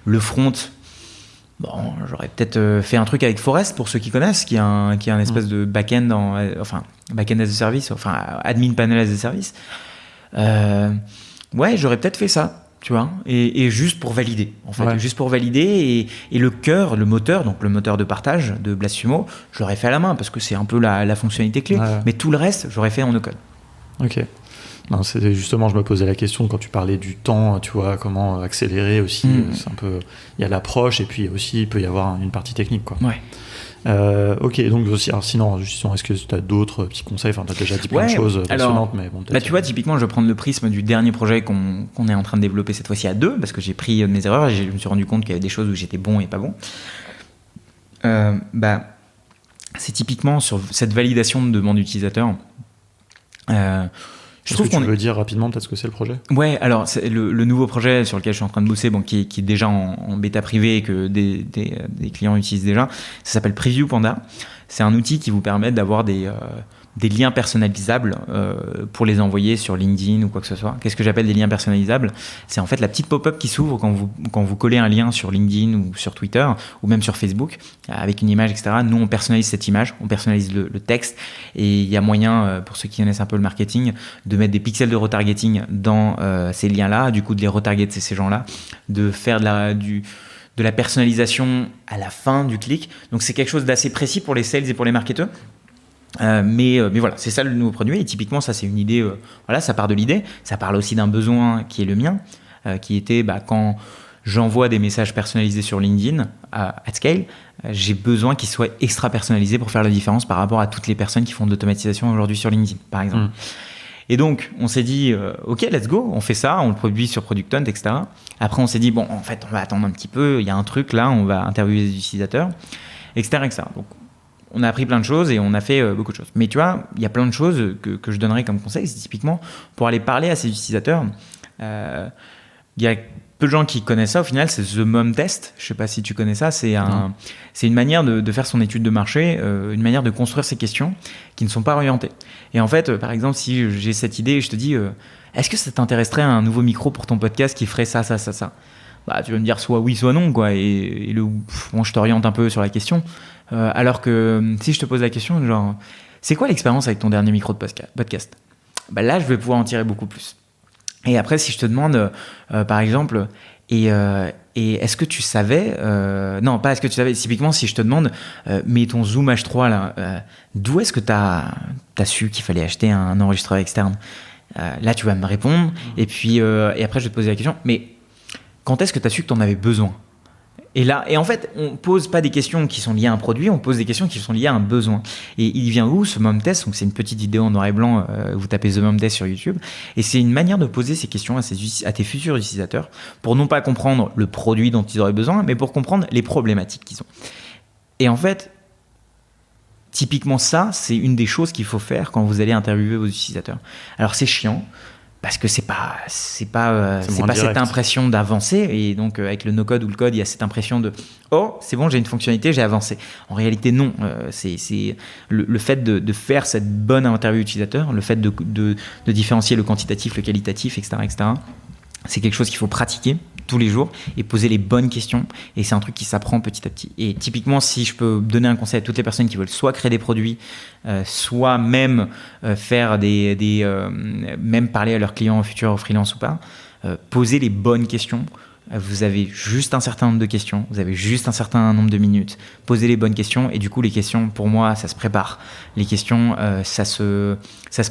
Le front. Bon, j'aurais peut-être fait un truc avec Forest, pour ceux qui connaissent, qui est un espèce de back-end, back-end as a service, admin panel as a service. Ouais, j'aurais peut-être fait ça, tu vois, et juste pour valider, en fait, juste pour valider, et le cœur, le moteur, donc le moteur de partage de BlastSumo, je l'aurais fait à la main, parce que c'est un peu la fonctionnalité clé, mais tout le reste, j'aurais fait en no-code. Ok. Non, c'est justement, je me posais la question quand tu parlais du temps, tu vois, comment accélérer aussi. C'est un peu, il y a l'approche et puis aussi il peut y avoir une partie technique, quoi. Ouais. Ok, donc aussi, alors sinon, est-ce que tu as d'autres petits conseils? Enfin, tu as déjà dit plein de choses passionnantes, mais bon, peut-être. Tu vois, typiquement, je vais prendre le prisme du dernier projet qu'on est en train de développer cette fois-ci à 2, parce que j'ai pris mes erreurs et je me suis rendu compte qu'il y avait des choses où j'étais bon et pas bon. C'est typiquement sur cette validation de demande utilisateur. Je trouve que tu veux dire rapidement peut-être ce que c'est le projet? Ouais, alors c'est le nouveau projet sur lequel je suis en train de bosser, qui est déjà en bêta privée et que des clients utilisent déjà, ça s'appelle Preview Panda. C'est un outil qui vous permet d'avoir des liens personnalisables pour les envoyer sur LinkedIn ou quoi que ce soit. Qu'est-ce que j'appelle des liens personnalisables? C'est en fait la petite pop-up qui s'ouvre quand vous collez un lien sur LinkedIn ou sur Twitter ou même sur Facebook avec une image, etc. Nous, on personnalise cette image, on personnalise le texte et il y a moyen, pour ceux qui connaissent un peu le marketing, de mettre des pixels de retargeting dans ces liens-là, du coup de les retargeter ces gens-là, de faire de la personnalisation à la fin du clic. Donc c'est quelque chose d'assez précis pour les sales et pour les marketeurs. Mais voilà, c'est ça le nouveau produit. Et typiquement, ça c'est une idée. Ça part de l'idée. Ça parle aussi d'un besoin qui est le mien, qui était quand j'envoie des messages personnalisés sur LinkedIn at scale, j'ai besoin qu'ils soient extra personnalisés pour faire la différence par rapport à toutes les personnes qui font de l'automatisation aujourd'hui sur LinkedIn, par exemple. Et donc, on s'est dit, ok, let's go, on fait ça, on le produit sur Product Hunt, etc. Après, on s'est dit, bon, en fait, on va attendre un petit peu, il y a un truc là, on va interviewer les utilisateurs, etc. Donc, on a appris plein de choses et on a fait beaucoup de choses. Mais tu vois, il y a plein de choses que je donnerais comme conseil. C'est typiquement pour aller parler à ces utilisateurs. Il y a peu de gens qui connaissent ça. Au final, c'est The Mom Test. Je ne sais pas si tu connais ça. C'est une manière de faire son étude de marché, une manière de construire ses questions qui ne sont pas orientées. Et en fait, par exemple, si j'ai cette idée et je te dis est-ce que ça t'intéresserait un nouveau micro pour ton podcast qui ferait ça, ça, ça, ça? Tu vas me dire soit oui, soit non, quoi. Et je t'oriente un peu sur la question. Alors que si je te pose la question, genre, c'est quoi l'expérience avec ton dernier micro de podcast? Là, je vais pouvoir en tirer beaucoup plus. Et après, si je te demande, par exemple, et est-ce que tu savais, non, pas est-ce que tu savais, typiquement, si je te demande, mais ton Zoom H3, là, d'où est-ce que t'as su qu'il fallait acheter un enregistreur externe? Là, tu vas me répondre, et puis, et après, je vais te poser la question, mais quand est-ce que tu as su que tu en avais besoin? Et en fait, on pose pas des questions qui sont liées à un produit, on pose des questions qui sont liées à un besoin. Et il vient où ce Mom Test? Donc c'est une petite vidéo en noir et blanc, vous tapez The Mom Test sur YouTube, et c'est une manière de poser ces questions à tes futurs utilisateurs pour non pas comprendre le produit dont ils auraient besoin, mais pour comprendre les problématiques qu'ils ont. Et en fait, typiquement ça, c'est une des choses qu'il faut faire quand vous allez interviewer vos utilisateurs. Alors c'est chiant, parce que c'est pas cette impression d'avancer, et donc avec le no-code ou le code, il y a cette impression de oh, c'est bon, j'ai une fonctionnalité, j'ai avancé. En réalité, non. C'est le fait de faire cette bonne interview utilisateur, le fait de différencier le quantitatif, le qualitatif, etc., etc. C'est quelque chose qu'il faut pratiquer tous les jours et poser les bonnes questions. Et c'est un truc qui s'apprend petit à petit. Et typiquement, si je peux donner un conseil à toutes les personnes qui veulent soit créer des produits, soit même faire même parler à leurs clients futurs freelance ou pas, poser les bonnes questions. Vous avez juste un certain nombre de questions, vous avez juste un certain nombre de minutes. Posez les bonnes questions et du coup les questions, pour moi, ça se prépare. Les questions, ça se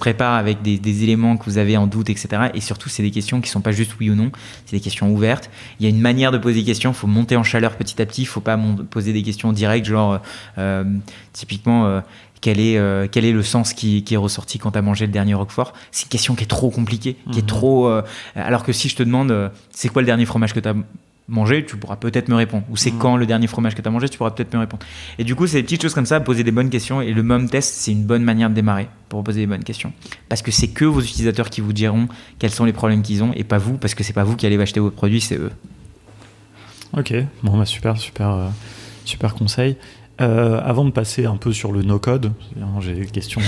prépare avec des éléments que vous avez en doute, etc. Et surtout, c'est des questions qui ne sont pas juste oui ou non, c'est des questions ouvertes. Il y a une manière de poser des questions, il faut monter en chaleur petit à petit, il ne faut pas poser des questions directes, genre typiquement... Quel est le sens qui est ressorti quand tu as mangé le dernier Roquefort? C'est une question qui est trop compliquée, qui est trop... alors que si je te demande c'est quoi le dernier fromage que tu as mangé, tu pourras peut-être me répondre. Ou c'est quand le dernier fromage que tu as mangé, tu pourras peut-être me répondre. Et du coup, c'est des petites choses comme ça, poser des bonnes questions. Et le mom test, c'est une bonne manière de démarrer pour poser des bonnes questions. Parce que c'est que vos utilisateurs qui vous diront quels sont les problèmes qu'ils ont et pas vous, parce que c'est pas vous qui allez acheter votre produit, c'est eux. Ok, bon, bah super conseil. Avant de passer un peu sur le no-code, j'ai des questions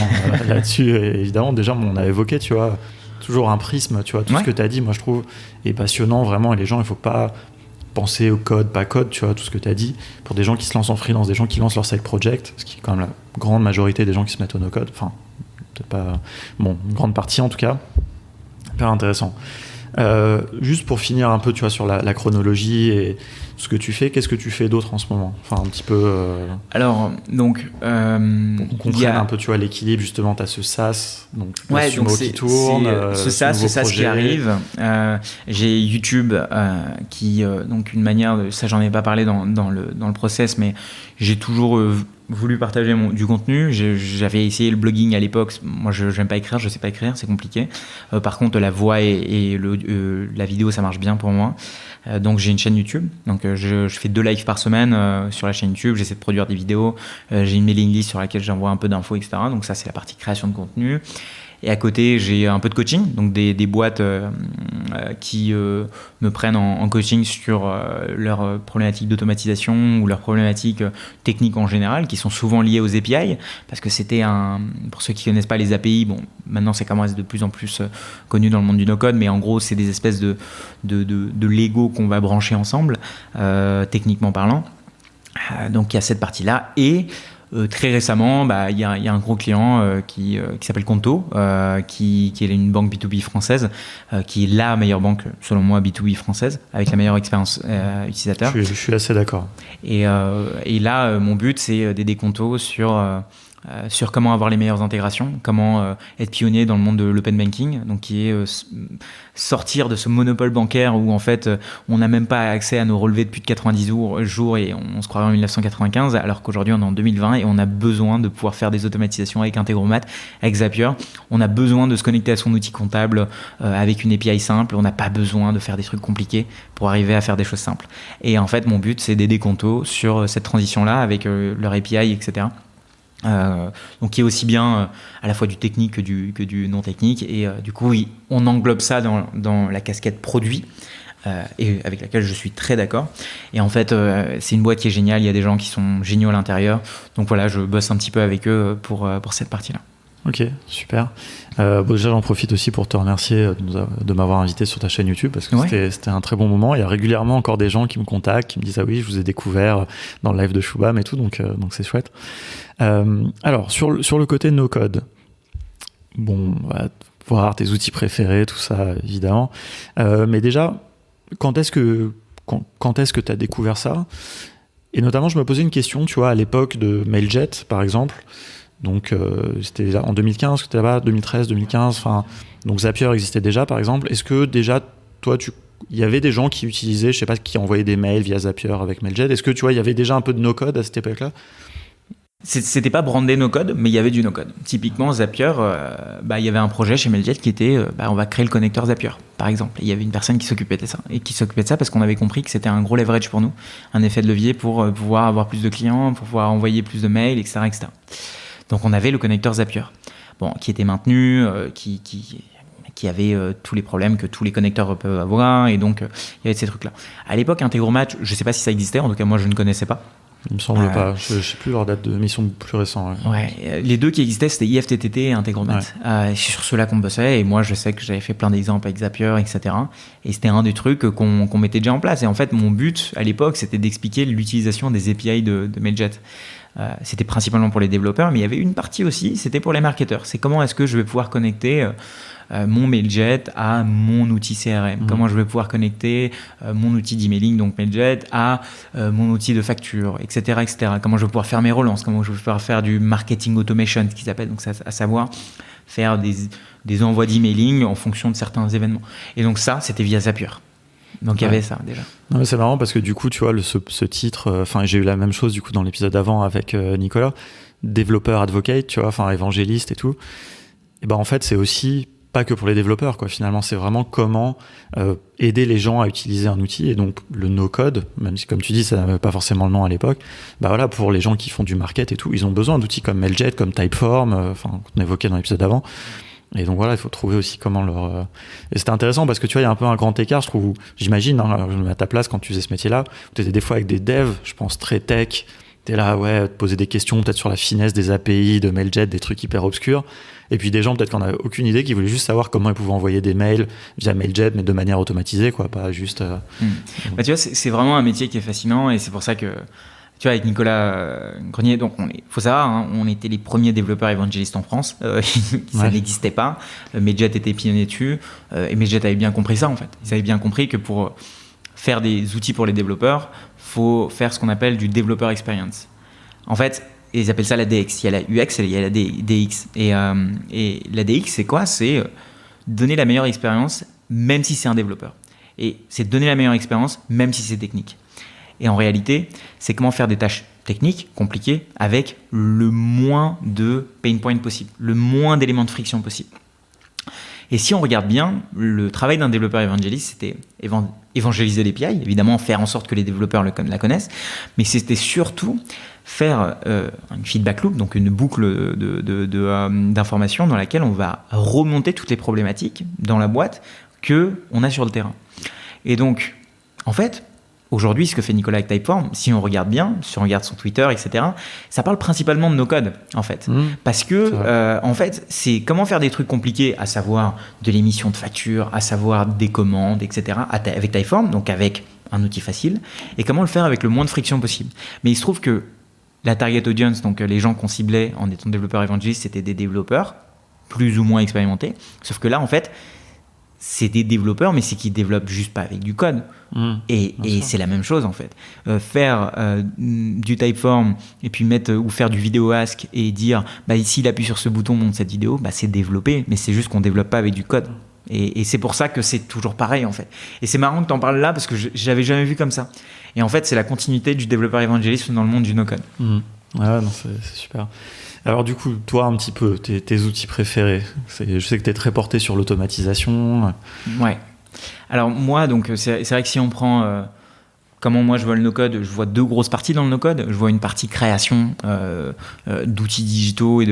là-dessus, évidemment. Déjà, on a évoqué, tu vois, toujours un prisme, tu vois, tout ce que tu as dit, moi je trouve, est passionnant, vraiment, et les gens, il ne faut pas penser au code, pas code, tu vois, tout ce que tu as dit, pour des gens qui se lancent en freelance, des gens qui lancent leur side project, ce qui est quand même la grande majorité des gens qui se mettent au no-code, enfin, peut-être pas, bon, une grande partie en tout cas, hyper intéressant. Juste pour finir un peu, tu vois, sur la chronologie et ce que tu fais, qu'est-ce que tu fais d'autre en ce moment? Enfin, un petit peu. Alors, donc. Pour qu'on comprenne un peu, tu vois, l'équilibre, justement, tu as ce SaaS, donc ouais, Sumo qui tourne. Ce SaaS qui arrive. J'ai YouTube qui, donc, une manière de. Ça, j'en ai pas parlé dans le process, mais j'ai toujours. Voulu partager du contenu. J'avais essayé le blogging à l'époque. Moi, je n'aime pas écrire, je sais pas écrire, c'est compliqué. Par contre, la voix et la vidéo, ça marche bien pour moi. Donc, j'ai une chaîne YouTube. Donc, je fais 2 lives par semaine sur la chaîne YouTube. J'essaie de produire des vidéos. J'ai une mailing list sur laquelle j'envoie un peu d'infos, etc. Donc, ça, c'est la partie création de contenu. Et à côté, j'ai un peu de coaching, donc des boîtes qui me prennent en coaching sur leurs problématiques d'automatisation ou leurs problématiques techniques en général, qui sont souvent liées aux API, parce que pour ceux qui ne connaissent pas les API, bon, maintenant ça commence de plus en plus connu dans le monde du no-code, mais en gros, c'est des espèces de Lego qu'on va brancher ensemble, techniquement parlant. Donc il y a cette partie-là, et très récemment, il y a un gros client qui s'appelle Conto, qui est une banque B2B française, qui est la meilleure banque, selon moi, B2B française, avec la meilleure expérience utilisateur. Je suis assez d'accord. Et là, mon but, c'est d'aider Conto sur comment avoir les meilleures intégrations, comment être pionnier dans le monde de l'open banking, donc qui est sortir de ce monopole bancaire où en fait on n'a même pas accès à nos relevés depuis 90 jours et on se croirait en 1995, alors qu'aujourd'hui on est en 2020 et on a besoin de pouvoir faire des automatisations avec Integromat, avec Zapier. On a besoin de se connecter à son outil comptable avec une API simple. On n'a pas besoin de faire des trucs compliqués pour arriver à faire des choses simples. Et en fait, mon but, c'est d'aider Conto sur cette transition-là avec leur API, etc. Donc qui est aussi bien à la fois du technique que du non technique, et du coup on englobe ça dans la casquette produit, et avec laquelle je suis très d'accord. Et en fait c'est une boîte qui est géniale, il y a des gens qui sont géniaux à l'intérieur, donc voilà, je bosse un petit peu avec eux pour cette partie-là. Ok, super. Déjà, j'en profite aussi pour te remercier de m'avoir invité sur ta chaîne YouTube, parce que c'était un très bon moment. Il y a régulièrement encore des gens qui me contactent, qui me disent « Ah oui, je vous ai découvert dans le live de Shubham et tout », donc c'est chouette. Alors, sur le côté no-code, bon, on va voir tes outils préférés, tout ça, évidemment. Mais déjà, quand est-ce que tu as découvert ça? Et notamment, je me posais une question, tu vois, à l'époque de Mailjet, par exemple. Donc, c'était en 2015 que tu étais là-bas, 2013, 2015. Donc, Zapier existait déjà, par exemple. Est-ce que déjà, toi, il y avait des gens qui utilisaient, je sais pas, qui envoyaient des mails via Zapier avec Mailjet? Est-ce que, tu vois, il y avait déjà un peu de no-code à cette époque-là? C'était pas brandé no-code, mais il y avait du no-code. Typiquement, Zapier, il y avait un projet chez Mailjet qui était on va créer le connecteur Zapier, par exemple. Et il y avait une personne qui s'occupait de ça. Et qui s'occupait de ça parce qu'on avait compris que c'était un gros leverage pour nous, un effet de levier pour pouvoir avoir plus de clients, pour pouvoir envoyer plus de mails, etc., etc. Donc on avait le connecteur Zapier, qui était maintenu, qui avait tous les problèmes que tous les connecteurs peuvent avoir, et donc il y avait ces trucs-là. À l'époque, Integromat, je ne sais pas si ça existait, en tout cas moi je ne connaissais pas. Il me semble pas. Je sais plus leur date de mission plus récente. Ouais. Les deux qui existaient, c'était IFTTT et Integromat. C'est sur ceux-là qu'on bossait. Et moi, je sais que j'avais fait plein d'exemples avec Zapier, etc. Et c'était un des trucs qu'on mettait déjà en place. Et en fait, mon but à l'époque, c'était d'expliquer l'utilisation des API de Mailjet. C'était principalement pour les développeurs, mais il y avait une partie aussi, c'était pour les marketeurs. C'est comment est-ce que je vais pouvoir connecter mon Mailjet à mon outil CRM. Comment je vais pouvoir connecter mon outil d'emailing, donc Mailjet, à mon outil de facture, etc., etc. Comment je vais pouvoir faire mes relances, comment je vais pouvoir faire du marketing automation, ce qu'ils appellent, donc à savoir faire des envois d'emailing en fonction de certains événements. Et donc ça, c'était via Zapier. Donc il y avait ça déjà. Non, mais c'est marrant parce que du coup, tu vois, ce titre, j'ai eu la même chose du coup dans l'épisode d'avant avec Nicolas, développeur advocate, tu vois, évangéliste et tout. Et ben en fait, c'est aussi pas que pour les développeurs, quoi. Finalement, c'est vraiment comment aider les gens à utiliser un outil. Et donc le no-code, même si comme tu dis, ça n'avait pas forcément le nom à l'époque, pour les gens qui font du market et tout, ils ont besoin d'outils comme Mailjet, comme Typeform, qu'on évoquait dans l'épisode d'avant. Et donc voilà, il faut trouver aussi comment leur... Et c'était intéressant parce que tu vois, il y a un peu un grand écart, je trouve, j'imagine, je me mets à ta place quand tu faisais ce métier-là, où tu étais des fois avec des devs, je pense, très tech, t'es là, te poser des questions peut-être sur la finesse des API, de Mailjet, des trucs hyper obscurs, et puis des gens peut-être qu'on n'avaient aucune idée, qui voulaient juste savoir comment ils pouvaient envoyer des mails via Mailjet, mais de manière automatisée, quoi, pas juste... tu vois, c'est vraiment un métier qui est fascinant, et c'est pour ça que... Tu vois, avec Nicolas Grenier, donc faut savoir, on était les premiers développeurs évangélistes en France. Ça n'existait pas. Mailjet était pionnier dessus. Et Mailjet avait bien compris ça, en fait. Ils avaient bien compris que pour faire des outils pour les développeurs, faut faire ce qu'on appelle du developer experience. En fait, ils appellent ça la DX. Il y a la UX et il y a la DX. Et la DX, c'est quoi ? C'est donner la meilleure expérience, même si c'est un développeur. Et c'est donner la meilleure expérience, même si c'est technique. Et en réalité, c'est comment faire des tâches techniques, compliquées, avec le moins de pain points possible, le moins d'éléments de friction possible. Et si on regarde bien, le travail d'un développeur évangéliste, c'était évangéliser l'API, évidemment faire en sorte que les développeurs la connaissent, mais c'était surtout faire une feedback loop, donc une boucle d'informations dans laquelle on va remonter toutes les problématiques dans la boîte qu'on a sur le terrain. Et donc, en fait, aujourd'hui, ce que fait Nicolas avec Typeform, si on regarde bien, si on regarde son Twitter, etc., ça parle principalement de no-code, en fait. Parce que, en fait, c'est comment faire des trucs compliqués, à savoir de l'émission de factures, à savoir des commandes, etc., avec Typeform, donc avec un outil facile, et comment le faire avec le moins de friction possible. Mais il se trouve que la target audience, donc les gens qu'on ciblait en étant développeur évangéliste, c'était des développeurs plus ou moins expérimentés. Sauf que là, en fait, c'est des développeurs, mais c'est qu'ils développent juste pas avec du code. Et c'est la même chose, en fait. Faire du Typeform et puis ou faire du vidéo ask et dire ici il appuie sur ce bouton, monte cette vidéo, c'est développé, mais c'est juste qu'on développe pas avec du code. Et c'est pour ça que c'est toujours pareil, en fait. Et c'est marrant que tu en parles là parce que je l'avais jamais vu comme ça. Et en fait, c'est la continuité du développeur évangéliste dans le monde du no-code. C'est super. Alors du coup, toi un petit peu, tes outils préférés, je sais que tu es très porté sur l'automatisation. Ouais. Alors moi, donc c'est vrai que si on prend comment moi je vois le no-code, je vois deux grosses parties dans le no-code. Je vois une partie création d'outils digitaux et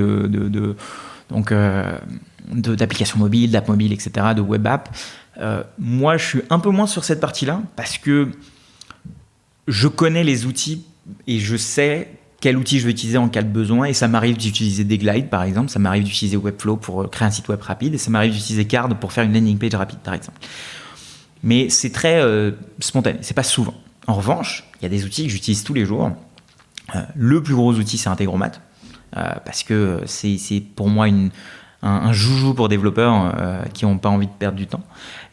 d'applications mobiles, d'app mobiles, etc., de web app. Moi, je suis un peu moins sur cette partie-là parce que je connais les outils et je sais quel outil je vais utiliser en cas de besoin, et ça m'arrive d'utiliser des glides par exemple, ça m'arrive d'utiliser Webflow pour créer un site web rapide, et ça m'arrive d'utiliser Card pour faire une landing page rapide par exemple. Mais c'est très spontané, c'est pas souvent. En revanche, il y a des outils que j'utilise tous les jours. Le plus gros outil, c'est Integromat, parce que c'est pour moi un joujou pour développeurs qui n'ont pas envie de perdre du temps.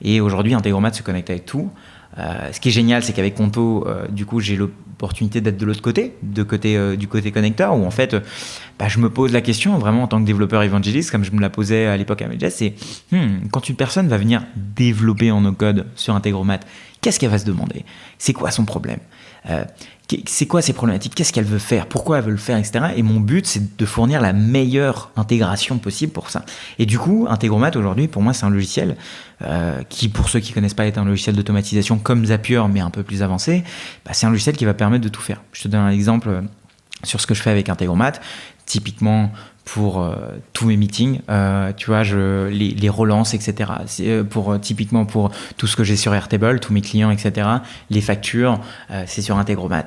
Et aujourd'hui, Integromat se connecte avec tout. Ce qui est génial, c'est qu'avec Conto, du coup, j'ai l'opportunité d'être de l'autre côté, du côté connecteur, où en fait, je me pose la question, vraiment en tant que développeur évangéliste, comme je me la posais à l'époque à Mailjet, c'est quand une personne va venir développer en no-code sur Integromat, qu'est-ce qu'elle va se demander ? C'est quoi son problème ? C'est quoi ses problématiques ? Qu'est-ce qu'elle veut faire ? Pourquoi elle veut le faire, etc. Et mon but, c'est de fournir la meilleure intégration possible pour ça. Et du coup, Integromat, aujourd'hui, pour moi, c'est un logiciel qui, pour ceux qui ne connaissent pas, est un logiciel d'automatisation comme Zapier, mais un peu plus avancé. C'est un logiciel qui va permettre de tout faire. Je te donne un exemple sur ce que je fais avec Integromat. Typiquement, pour tous mes meetings, tu vois, les relances, etc. C'est, typiquement pour tout ce que j'ai sur Airtable, tous mes clients, etc. Les factures, c'est sur Integromat.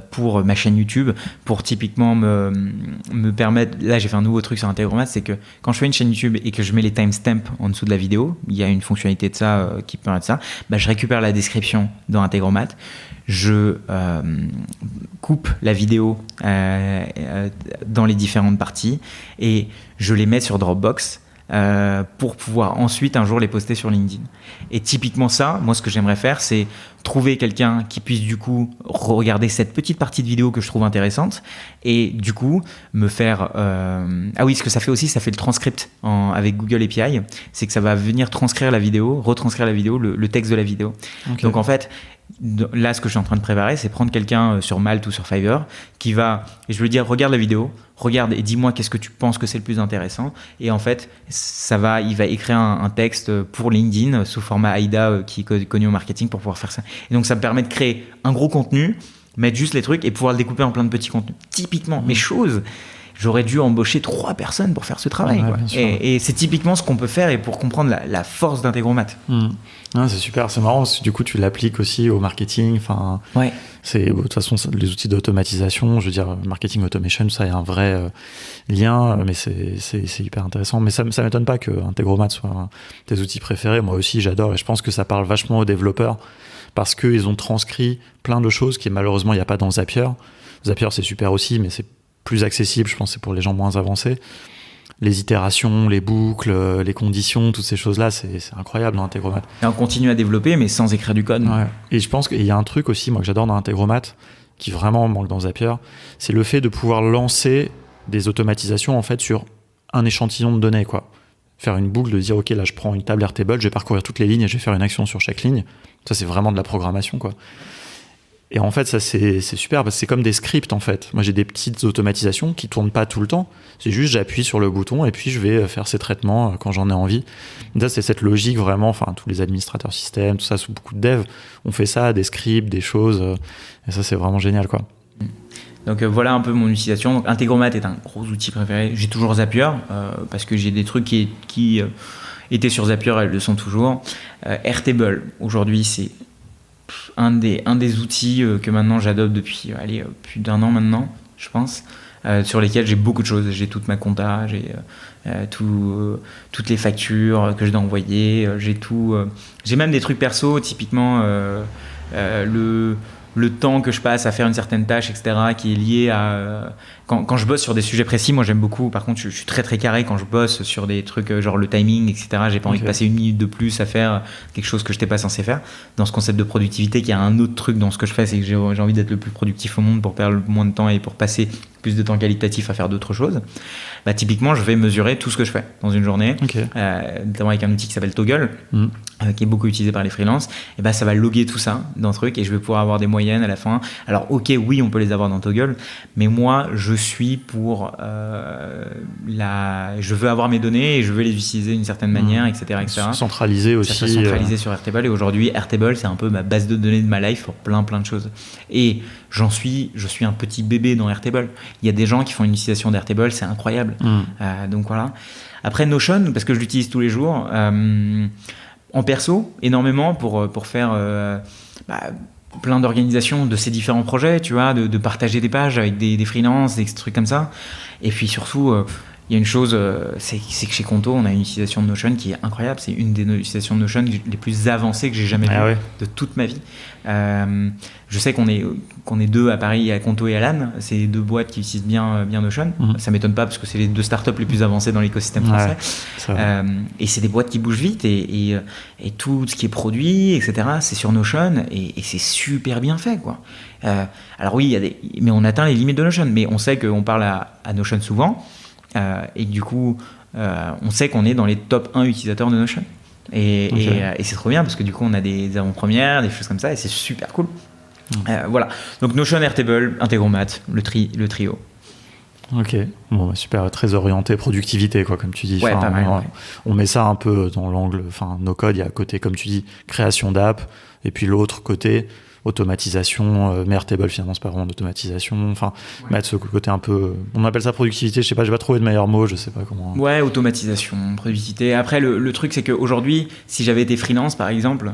Pour ma chaîne YouTube, pour typiquement me permettre, là j'ai fait un nouveau truc sur Integromat, c'est que quand je fais une chaîne YouTube et que je mets les timestamps en dessous de la vidéo, il y a une fonctionnalité de ça qui permet de ça, je récupère la description dans Integromat, je coupe la vidéo dans les différentes parties et je les mets sur Dropbox pour pouvoir ensuite un jour les poster sur LinkedIn. Et typiquement ça, moi ce que j'aimerais faire, c'est trouver quelqu'un qui puisse du coup regarder cette petite partie de vidéo que je trouve intéressante et du coup me faire... Ah oui, ce que ça fait aussi, ça fait le transcript avec Google API, c'est que ça va venir transcrire la vidéo, retranscrire la vidéo, le texte de la vidéo. Okay. Donc en fait, là ce que je suis en train de préparer, c'est prendre quelqu'un sur Malte ou sur Fiverr qui va, et je vais lui dire regarde la vidéo, regarde et dis-moi qu'est-ce que tu penses que c'est le plus intéressant, et en fait il va écrire un texte pour LinkedIn sous format AIDA qui est connu au marketing pour pouvoir faire ça. Et donc ça me permet de créer un gros contenu, mettre juste les trucs et pouvoir le découper en plein de petits contenus. Typiquement, mes choses, j'aurais dû embaucher 3 personnes pour faire ce travail. Ouais, quoi. Et c'est typiquement ce qu'on peut faire et pour comprendre la force d'Integromat. Ah, c'est super, c'est marrant, du coup tu l'appliques aussi au marketing. Ouais. De toute façon, les outils d'automatisation, je veux dire, marketing automation, ça, il y a un vrai lien, mais c'est hyper intéressant. Mais ça m'étonne pas que Integromat soit tes outils préférés. Moi aussi, j'adore et je pense que ça parle vachement aux développeurs parce qu'ils ont transcrit plein de choses qui malheureusement il n'y a pas dans Zapier. Zapier, c'est super aussi, mais c'est plus accessible, je pense que c'est pour les gens moins avancés. Les itérations, les boucles, les conditions, toutes ces choses-là, c'est incroyable dans Integromat. Et on continue à développer, mais sans écrire du code. Ouais. Et je pense qu'il y a un truc aussi, moi, que j'adore dans Integromat, qui vraiment manque dans Zapier, c'est le fait de pouvoir lancer des automatisations en fait sur un échantillon de données, quoi. Faire une boucle, de dire, ok, là, je prends une table Airtable, je vais parcourir toutes les lignes et je vais faire une action sur chaque ligne. Ça, c'est vraiment de la programmation, quoi. Et en fait, ça, c'est super parce que c'est comme des scripts, en fait. Moi, j'ai des petites automatisations qui tournent pas tout le temps. C'est juste, j'appuie sur le bouton et puis je vais faire ces traitements quand j'en ai envie. Et ça, c'est cette logique vraiment, tous les administrateurs système, tout ça, sous beaucoup de devs, on fait ça, des scripts, des choses. Et ça, c'est vraiment génial, quoi. Donc voilà un peu mon utilisation. Donc Integromat est un gros outil préféré. J'ai toujours Zapier parce que j'ai des trucs qui étaient sur Zapier, elles le sont toujours. Airtable, aujourd'hui, c'est un des outils que maintenant j'adopte depuis plus d'1 an maintenant, je pense, sur lesquels j'ai beaucoup de choses. J'ai toute ma compta, j'ai toutes les factures que je dois envoyer, j'ai même des trucs perso, typiquement le temps que je passe à faire une certaine tâche, etc., qui est lié à... Quand je bosse sur des sujets précis, moi j'aime beaucoup, par contre je suis très très carré quand je bosse sur des trucs genre le timing, etc. J'ai pas envie de passer 1 minute de plus à faire quelque chose que je n'étais pas censé faire. Dans ce concept de productivité, qu'il y a un autre truc dans ce que je fais, c'est que j'ai envie d'être le plus productif au monde pour perdre le moins de temps et pour passer plus de temps qualitatif à faire d'autres choses. Typiquement, je vais mesurer tout ce que je fais dans une journée, notamment avec un outil qui s'appelle Toggle, qui est beaucoup utilisé par les freelances. Et ça va loguer tout ça dans le truc et je vais pouvoir avoir des moyennes à la fin. Alors ok, oui, on peut les avoir dans Toggle, mais moi, je suis pour je veux avoir mes données et je veux les utiliser d'une certaine manière, etc. Centraliser aussi. Ça peut centraliser sur Airtable. Et aujourd'hui, Airtable, c'est un peu ma base de données de ma life pour plein de choses. Et je suis un petit bébé dans Airtable. Il y a des gens qui font une utilisation d'Airtable, c'est incroyable. Donc voilà. Après Notion, parce que je l'utilise tous les jours, en perso, énormément pour faire plein d'organisations de ces différents projets, tu vois, de partager des pages avec des freelances, des trucs comme ça. Et puis surtout, il y a une chose, c'est que chez Conto, on a une utilisation de Notion qui est incroyable. C'est une des utilisations de Notion les plus avancées que j'ai jamais vues de toute ma vie. Je sais qu'on est 2 à Paris, à Conto et à LAN. C'est 2 boîtes qui utilisent bien Notion. Ça m'étonne pas parce que c'est les 2 startups les plus avancées dans l'écosystème français. Et c'est des boîtes qui bougent vite et tout ce qui est produit, etc., c'est sur Notion et c'est super bien fait, quoi. Alors oui, mais on atteint les limites de Notion. Mais on sait qu'on parle à Notion souvent. Et du coup, on sait qu'on est dans les top 1 utilisateurs de Notion. Et c'est trop bien parce que du coup, on a des avant-premières, des choses comme ça, et c'est super cool. Voilà. Donc Notion, Airtable, Integromat, le trio. Ok, bon, super, très orienté productivité, quoi, comme tu dis. Ouais, pas mal. On met ça un peu dans l'angle, no code, il y a à côté, comme tu dis, création d'app, et puis l'autre côté, automatisation, mais Airtable finalement c'est pas vraiment d'automatisation, enfin mettre ce côté un peu, on appelle ça productivité, je sais pas, j'ai pas trouvé de meilleur mot, je sais pas comment. Ouais, automatisation, productivité. Après le truc c'est qu'aujourd'hui, si j'avais été freelance par exemple,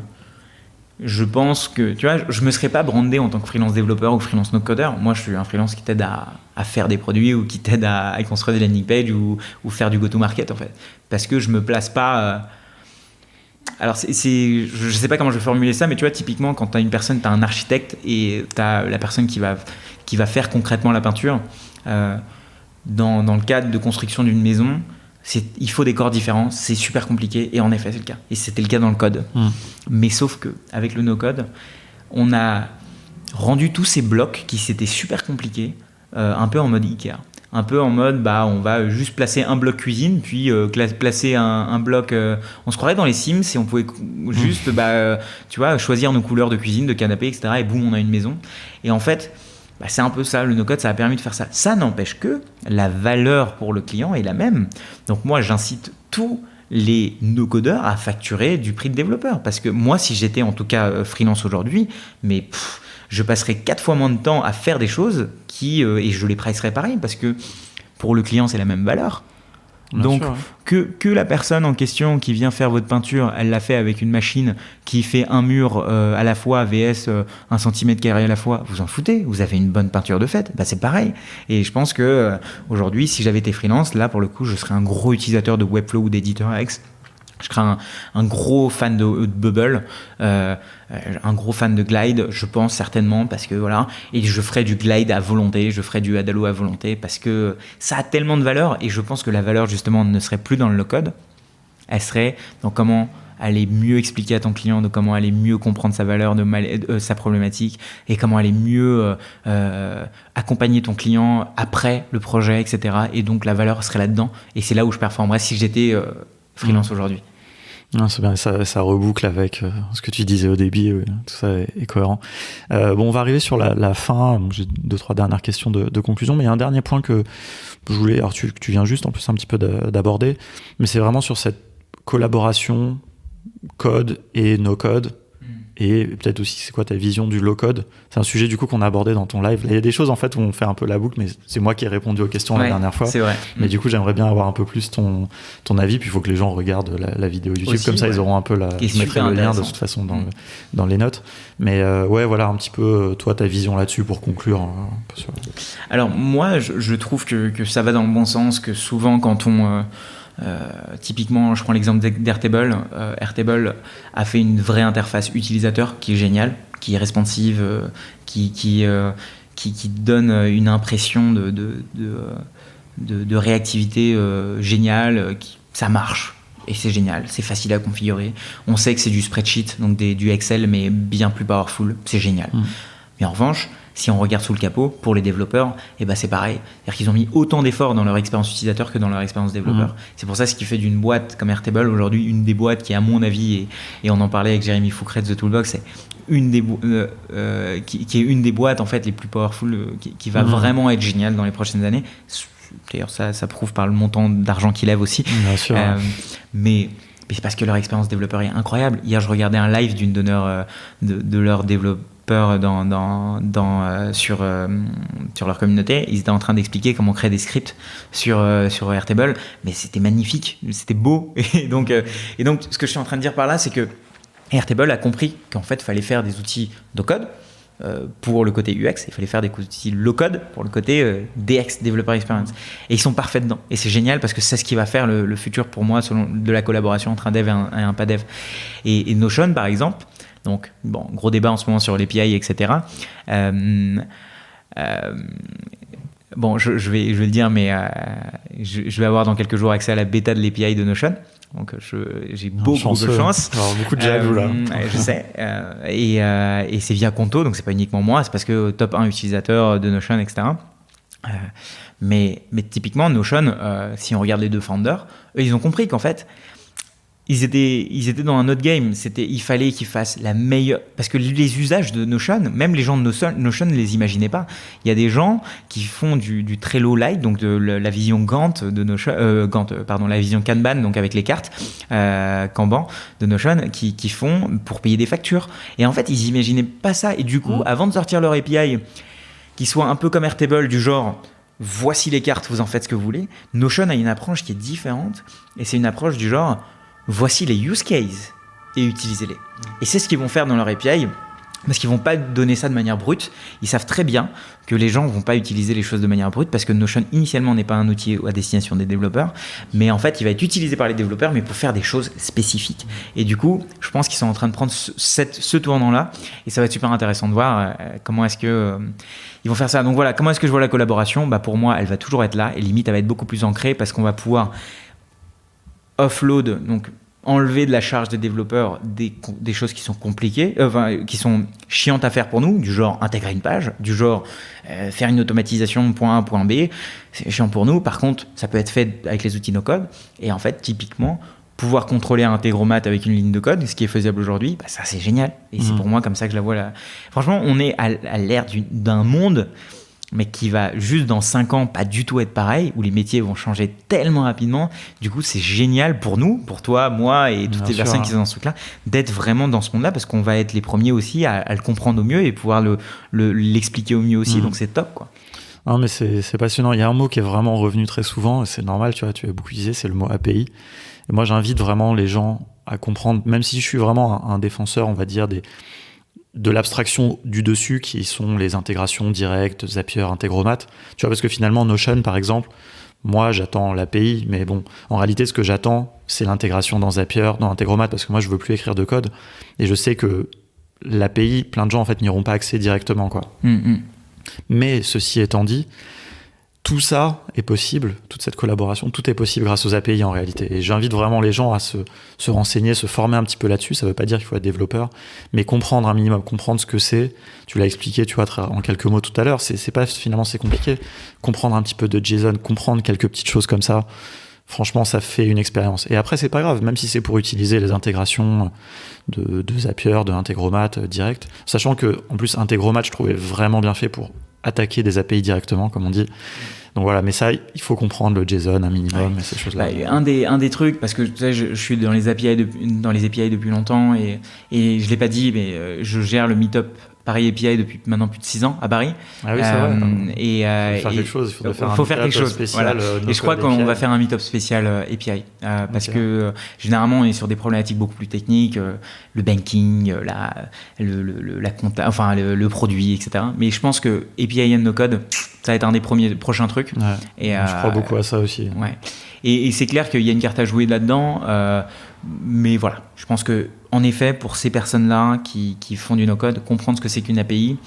je pense que, tu vois, je me serais pas brandé en tant que freelance développeur ou freelance no-codeur. Moi, je suis un freelance qui t'aide à faire des produits ou qui t'aide à construire des landing pages ou faire du go-to-market, en fait. Parce que je me place pas... Alors, je sais pas comment je vais formuler ça, mais tu vois, typiquement, quand tu as une personne, tu as un architecte et tu as la personne qui va faire concrètement la peinture. Dans le cadre de construction d'une maison, il faut des corps différents, c'est super compliqué, et en effet c'est le cas, et c'était le cas dans le code. Mais sauf que avec le no-code, on a rendu tous ces blocs qui s'étaient super compliqués un peu en mode Ikea, un peu en mode on va juste placer un bloc cuisine, puis placer un bloc, on se croirait dans les Sims et on pouvait juste tu vois, choisir nos couleurs de cuisine, de canapé, etc., et boum, on a une maison. Et en fait c'est un peu ça, le no-code, ça a permis de faire ça. Ça n'empêche que la valeur pour le client est la même. Donc moi, j'incite tous les no-codeurs à facturer du prix de développeur. Parce que moi, si j'étais en tout cas freelance aujourd'hui, mais je passerais 4 fois moins de temps à faire des choses et je les pricerais pareil, parce que pour le client, c'est la même valeur. Bien donc, sûr, ouais. que la personne en question qui vient faire votre peinture, elle l'a fait avec une machine qui fait un mur à la fois, VS 1 cm² à la fois, vous en foutez, vous avez une bonne peinture de fait, c'est pareil. Et je pense que aujourd'hui, si j'avais été freelance, là pour le coup, je serais un gros utilisateur de Webflow ou d'éditeur X. Je serais un gros fan de Bubble, un gros fan de Glide, je pense certainement, parce que voilà, et je ferai du Glide à volonté, je ferai du Adalo à volonté, parce que ça a tellement de valeur, et je pense que la valeur justement ne serait plus dans le low-code, elle serait dans comment aller mieux expliquer à ton client, de comment aller mieux comprendre sa valeur, sa problématique, et comment aller mieux accompagner ton client après le projet, etc. Et donc la valeur serait là-dedans, et c'est là où je performerais si j'étais freelance aujourd'hui. Non, c'est bien, ça reboucle avec ce que tu disais au début, tout ça est cohérent. On va arriver sur la fin, donc j'ai 2-3 dernières questions de conclusion, mais il y a un dernier point que je voulais, alors tu viens juste en plus un petit peu d'aborder, mais c'est vraiment sur cette collaboration code et no code. Et peut-être aussi, c'est quoi ta vision du low-code? C'est un sujet du coup qu'on a abordé dans ton live. Là, il y a des choses en fait où on fait un peu la boucle, mais c'est moi qui ai répondu aux questions la dernière fois. C'est vrai. Mais du coup, j'aimerais bien avoir un peu plus ton avis. Puis il faut que les gens regardent la vidéo YouTube, aussi, comme ça ils auront un peu je mettrai le lien de toute façon dans les notes. Mais voilà un petit peu toi ta vision là-dessus pour conclure. Un peu sur... Alors moi, je trouve que ça va dans le bon sens, que souvent quand on typiquement, je prends l'exemple d'Airtable. Airtable a fait une vraie interface utilisateur qui est géniale, qui est responsive, qui donne une impression de réactivité géniale. Ça marche et c'est génial, c'est facile à configurer. On sait que c'est du spreadsheet, donc du Excel, mais bien plus powerful. C'est génial. Mais en revanche, si on regarde sous le capot, pour les développeurs, c'est pareil. C'est-à-dire qu'ils ont mis autant d'efforts dans leur expérience utilisateur que dans leur expérience développeur. C'est pour ça ce qui fait d'une boîte comme Airtable aujourd'hui une des boîtes qui, à mon avis, et on en parlait avec Jérémy Foucret de The Toolbox, c'est qui est une des boîtes en fait les plus powerful, qui va vraiment être géniale dans les prochaines années. D'ailleurs, ça prouve par le montant d'argent qu'ils lèvent aussi. Bien sûr. Mais c'est parce que leur expérience développeur est incroyable. Hier, je regardais un live d'une donneur de leur développeur sur leur communauté. Ils étaient en train d'expliquer comment créer des scripts sur Airtable, mais c'était magnifique, c'était beau. Et donc ce que je suis en train de dire par là, c'est que Airtable a compris qu'en fait il fallait faire des outils no code pour le côté UX, il fallait faire des outils low code pour le côté DX, Developer Experience, et ils sont parfaits dedans, et c'est génial parce que c'est ce qui va faire le futur pour moi de la collaboration entre un dev et un pas dev. Et Notion par exemple, donc, gros débat en ce moment sur l'API, etc. Je vais le dire, mais je vais avoir dans quelques jours accès à la bêta de l'API de Notion. Donc, j'ai beaucoup de chance. Alors, beaucoup de jaloux, là. Je sais. Et c'est via Conto, donc c'est pas uniquement moi, c'est parce que top 1 utilisateur de Notion, etc. Mais typiquement, Notion, si on regarde les deux founders, eux, ils ont compris qu'en fait, ils étaient dans un autre game. Il fallait qu'ils fassent la meilleure. Parce que les usages de Notion, même les gens de Notion ne les imaginaient pas. Il y a des gens qui font du Trello-like, donc de la vision Gantt de Notion, la vision Kanban, donc avec les cartes Kanban de Notion, qui font pour payer des factures. Et en fait, ils imaginaient pas ça. Et du coup, avant de sortir leur API, qui soit un peu comme Airtable, du genre. Voici les cartes, vous en faites ce que vous voulez. Notion a une approche qui est différente. Et c'est une approche du genre. Voici les use cases et utilisez-les. Et c'est ce qu'ils vont faire dans leur API, parce qu'ils ne vont pas donner ça de manière brute. Ils savent très bien que les gens ne vont pas utiliser les choses de manière brute, parce que Notion, initialement, n'est pas un outil à destination des développeurs, mais en fait, il va être utilisé par les développeurs, mais pour faire des choses spécifiques. Et du coup, je pense qu'ils sont en train de prendre ce tournant-là, et ça va être super intéressant de voir comment est-ce que... ils vont faire ça. Donc voilà, comment est-ce que je vois la collaboration ? Pour moi, elle va toujours être là, et limite, elle va être beaucoup plus ancrée, parce qu'on va pouvoir offload, donc enlever de la charge des développeurs des choses qui sont compliquées, qui sont chiantes à faire pour nous, du genre intégrer une page, du genre faire une automatisation point A, point B, c'est chiant pour nous. Par contre, ça peut être fait avec les outils no-code, et en fait, typiquement, pouvoir contrôler un Integromat avec une ligne de code, ce qui est faisable aujourd'hui, ça c'est génial. Et c'est pour moi comme ça que je la vois là. Franchement, on est à l'ère d'un monde, mais qui va juste dans 5 ans pas du tout être pareil, où les métiers vont changer tellement rapidement. Du coup, c'est génial pour nous, pour toi, moi et toutes les personnes qui sont dans ce truc-là, d'être vraiment dans ce monde-là, parce qu'on va être les premiers aussi à le comprendre au mieux et pouvoir l'expliquer au mieux aussi. Donc c'est top, quoi. Non, mais c'est passionnant. Il y a un mot qui est vraiment revenu très souvent, et c'est normal, tu as beaucoup utilisé, c'est le mot API. Et moi, j'invite vraiment les gens à comprendre, même si je suis vraiment un défenseur, on va dire, de l'abstraction du dessus, qui sont les intégrations directes, Zapier, Integromat. Tu vois, parce que finalement, Notion, par exemple, moi, j'attends l'API, mais bon, en réalité, ce que j'attends, c'est l'intégration dans Zapier, dans Integromat, parce que moi, je veux plus écrire de code. Et je sais que l'API, plein de gens, en fait, n'iront pas accéder directement, quoi. Mais ceci étant dit, tout ça est possible, toute cette collaboration, tout est possible grâce aux API en réalité. Et j'invite vraiment les gens à se renseigner, se former un petit peu là-dessus. Ça ne veut pas dire qu'il faut être développeur, mais comprendre un minimum, comprendre ce que c'est. Tu l'as expliqué, tu vois, en quelques mots tout à l'heure. C'est pas finalement c'est compliqué. Comprendre un petit peu de JSON, comprendre quelques petites choses comme ça. Franchement, ça fait une expérience. Et après, c'est pas grave, même si c'est pour utiliser les intégrations de Zapier, de Integromat direct. Sachant que, en plus, Integromat, je trouvais vraiment bien fait pour attaquer des API directement, comme on dit. Donc voilà, mais ça, il faut comprendre le JSON un minimum et ces choses-là. Un des trucs, parce que tu sais, je suis dans les API depuis longtemps et je l'ai pas dit, mais je gère le Meetup Paris API depuis maintenant plus de 6 ans à Paris. Ah oui, c'est vrai. Il faut faire quelque chose. Il faut faire quelque chose spécial. Voilà. Et je crois qu'on va faire un meet-up spécial API parce que généralement on est sur des problématiques beaucoup plus techniques, le banking, la compta, enfin le produit, etc. Mais je pense que API and no code, ça va être un des prochains trucs. Ouais. Et je crois beaucoup à ça aussi. Ouais. Et c'est clair qu'il y a une carte à jouer là-dedans. Mais voilà, je pense que en effet, pour ces personnes-là qui font du no-code, comprendre ce que c'est qu'une API,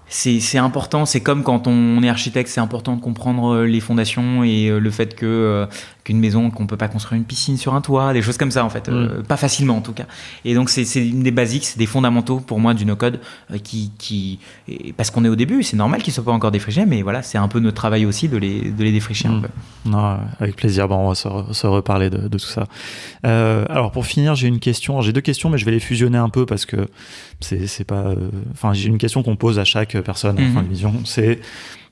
c'est important. C'est comme quand on est architecte, c'est important de comprendre les fondations et le fait qu'une maison, qu'on peut pas construire une piscine sur un toit, des choses comme ça en fait, pas facilement en tout cas. Et donc c'est une des basiques, c'est des fondamentaux pour moi du no-code parce qu'on est au début, c'est normal qu'ils soient pas encore défrichés, mais voilà, c'est un peu notre travail aussi de les défricher un peu. Non, avec plaisir. Bon, on va se reparler de tout ça. Alors pour finir, j'ai 2 questions, mais je vais les fusionner un peu parce que c'est pas. Enfin, j'ai une question qu'on pose à chaque personne à la fin de l'émission. C'est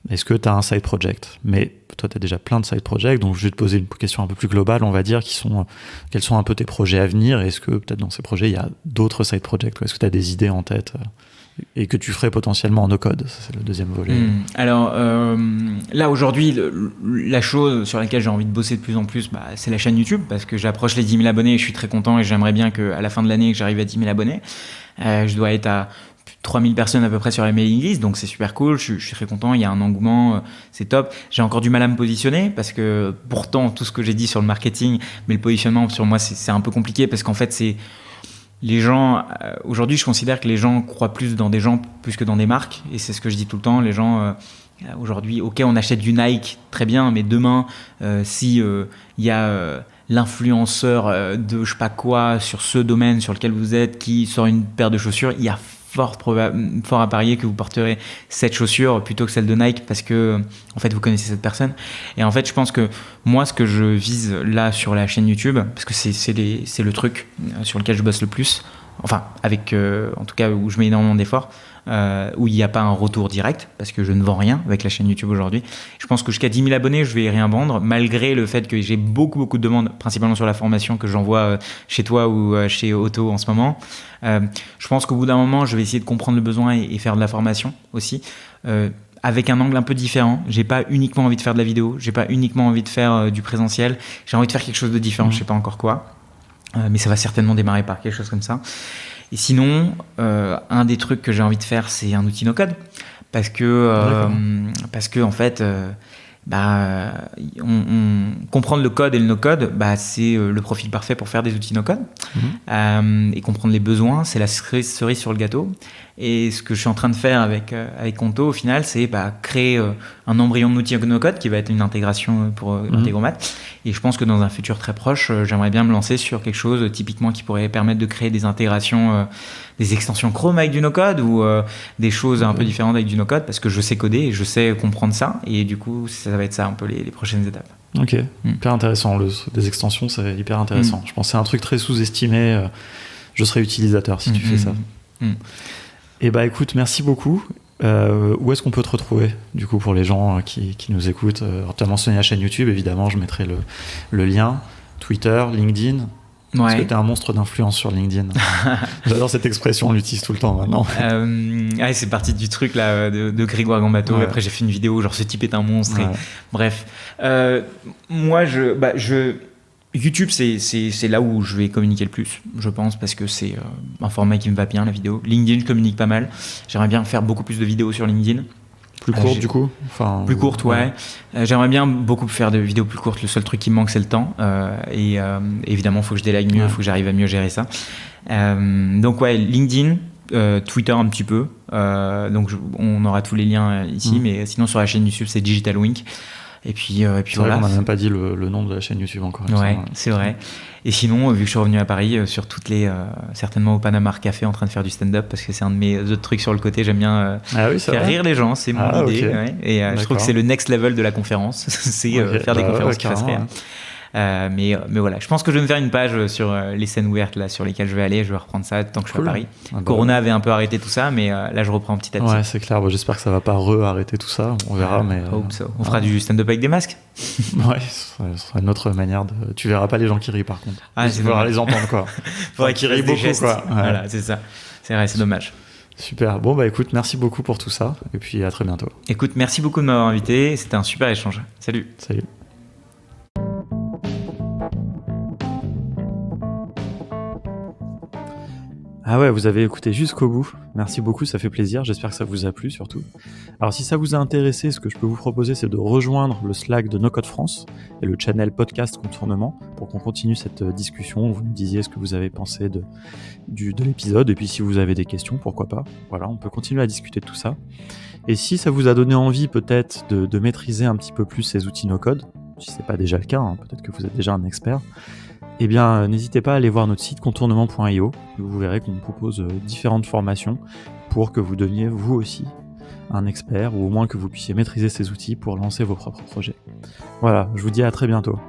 est-ce que tu as un side project ? Mais toi, tu as déjà plein de side projects, donc je vais te poser une question un peu plus globale, on va dire, quels sont un peu tes projets à venir ? Est-ce que peut-être dans ces projets, il y a d'autres side projects ? Est-ce que tu as des idées en tête et que tu ferais potentiellement en no-code ? Ça, c'est le deuxième volet. Alors, là, aujourd'hui, la chose sur laquelle j'ai envie de bosser de plus en plus, c'est la chaîne YouTube, parce que j'approche les 10 000 abonnés et je suis très content et j'aimerais bien qu'à la fin de l'année, que j'arrive à 10 000 abonnés. Je dois être à 3000 personnes à peu près sur la mailing list, donc c'est super cool, je suis très content, il y a un engouement, c'est top. J'ai encore du mal à me positionner parce que pourtant tout ce que j'ai dit sur le marketing, mais le positionnement sur moi c'est un peu compliqué parce qu'en fait c'est les gens, aujourd'hui je considère que les gens croient plus dans des gens plus que dans des marques, et c'est ce que je dis tout le temps, les gens aujourd'hui, ok on achète du Nike, très bien, mais demain si il y a l'influenceur de je sais pas quoi sur ce domaine sur lequel vous êtes qui sort une paire de chaussures, il y a fort à parier que vous porterez cette chaussure plutôt que celle de Nike parce que en fait vous connaissez cette personne. Et en fait je pense que moi ce que je vise là sur la chaîne YouTube, parce que c'est le truc sur lequel je bosse le plus, enfin avec en tout cas où je mets énormément d'efforts, où il n'y a pas un retour direct parce que je ne vends rien avec la chaîne YouTube aujourd'hui. Je pense que jusqu'à 10 000 abonnés je vais rien vendre, malgré le fait que j'ai beaucoup de demandes, principalement sur la formation que j'envoie chez toi ou chez Otto en ce moment. Je pense qu'au bout d'un moment je vais essayer de comprendre le besoin et faire de la formation aussi, avec un angle un peu différent. J'ai pas uniquement envie de faire de la vidéo, j'ai pas uniquement envie de faire du présentiel, j'ai envie de faire quelque chose de différent, je sais pas encore quoi, mais ça va certainement démarrer par quelque chose comme ça. Et sinon, un des trucs que j'ai envie de faire, c'est un outil no-code. Parce que en fait, comprendre le code et le no-code, c'est le profil parfait pour faire des outils no-code. Et comprendre les besoins, c'est la cerise sur le gâteau. Et ce que je suis en train de faire avec Conto, au final, c'est créer un embryon d'outil no-code qui va être une intégration pour Integromat. Et je pense que dans un futur très proche, j'aimerais bien me lancer sur quelque chose typiquement qui pourrait permettre de créer des intégrations, des extensions Chrome avec du no-code ou des choses un peu différentes avec du no-code, parce que je sais coder et je sais comprendre ça. Et du coup, ça va être ça un peu les prochaines étapes. Ok, hyper intéressant. Des extensions, c'est hyper intéressant. Je pense que c'est un truc très sous-estimé. Je serai utilisateur si tu fais ça. Et écoute, merci beaucoup. Où est-ce qu'on peut te retrouver du coup pour les gens qui nous écoutent? Tu as mentionné la chaîne YouTube, évidemment, je mettrai le lien. Twitter, LinkedIn. Parce que tu es un monstre d'influence sur LinkedIn. J'adore cette expression, on l'utilise tout le temps maintenant. C'est parti du truc là, de Grégoire Gambato. Ouais. Après, j'ai fait une vidéo, genre ce type est un monstre. Ouais. Bref. Moi, YouTube, c'est là où je vais communiquer le plus, je pense, parce que c'est un format qui me va bien, la vidéo. LinkedIn, je communique pas mal. J'aimerais bien faire beaucoup plus de vidéos sur LinkedIn. Plus courte, du coup Plus courte, ouais. J'aimerais bien beaucoup faire de vidéos plus courtes. Le seul truc qui me manque, c'est le temps. Et évidemment, il faut que je délègue mieux, il faut que j'arrive à mieux gérer ça. Donc, LinkedIn, Twitter un petit peu. Donc, on aura tous les liens ici. Mais sinon, sur la chaîne YouTube, c'est Digital Wink. Et puis voilà. On n'a même pas dit le nom de la chaîne YouTube encore. Ouais, c'est vrai. Et sinon, vu que je suis revenu à Paris, sur toutes les, certainement au Panama Café en train de faire du stand-up, parce que c'est un de mes autres trucs sur le côté. J'aime bien faire rire les gens, c'est mon idée. Okay. Ouais. Et je trouve que c'est le next level de la conférence, c'est faire des conférences qui fassent rire. Mais voilà, je pense que je vais me faire une page sur les scènes ouvertes là, sur lesquelles je vais aller. Je vais reprendre ça tant que je suis à Paris. Corona avait un peu arrété tout ça, mais là je reprends petit à petit. Ouais, c'est clair. J'espère que ça va pas arrêter tout ça. On verra. Mais on fera du stand-up avec des masques. Ouais, ce sera une autre manière de. Tu verras pas les gens qui rient par contre. Tu pourras les entendre quoi. Faudrait qu'ils rient beaucoup quoi. Ouais. Voilà, c'est ça. C'est vrai, c'est dommage. Super. Bon écoute, merci beaucoup pour tout ça et puis à très bientôt. Écoute, merci beaucoup de m'avoir invité. C'était un super échange. Salut. Salut. Ah ouais, vous avez écouté jusqu'au bout. Merci beaucoup, ça fait plaisir. J'espère que ça vous a plu surtout. Alors si ça vous a intéressé, ce que je peux vous proposer, c'est de rejoindre le Slack de No Code France et le channel podcast Contournement pour qu'on continue cette discussion. Vous me disiez ce que vous avez pensé de l'épisode et puis si vous avez des questions, pourquoi pas. Voilà, on peut continuer à discuter de tout ça. Et si ça vous a donné envie peut-être de maîtriser un petit peu plus ces outils No Code, si c'est pas déjà le cas, peut-être que vous êtes déjà un expert, eh bien, n'hésitez pas à aller voir notre site contournement.io. Vous verrez qu'on propose différentes formations pour que vous deveniez vous aussi un expert ou au moins que vous puissiez maîtriser ces outils pour lancer vos propres projets. Voilà, je vous dis à très bientôt.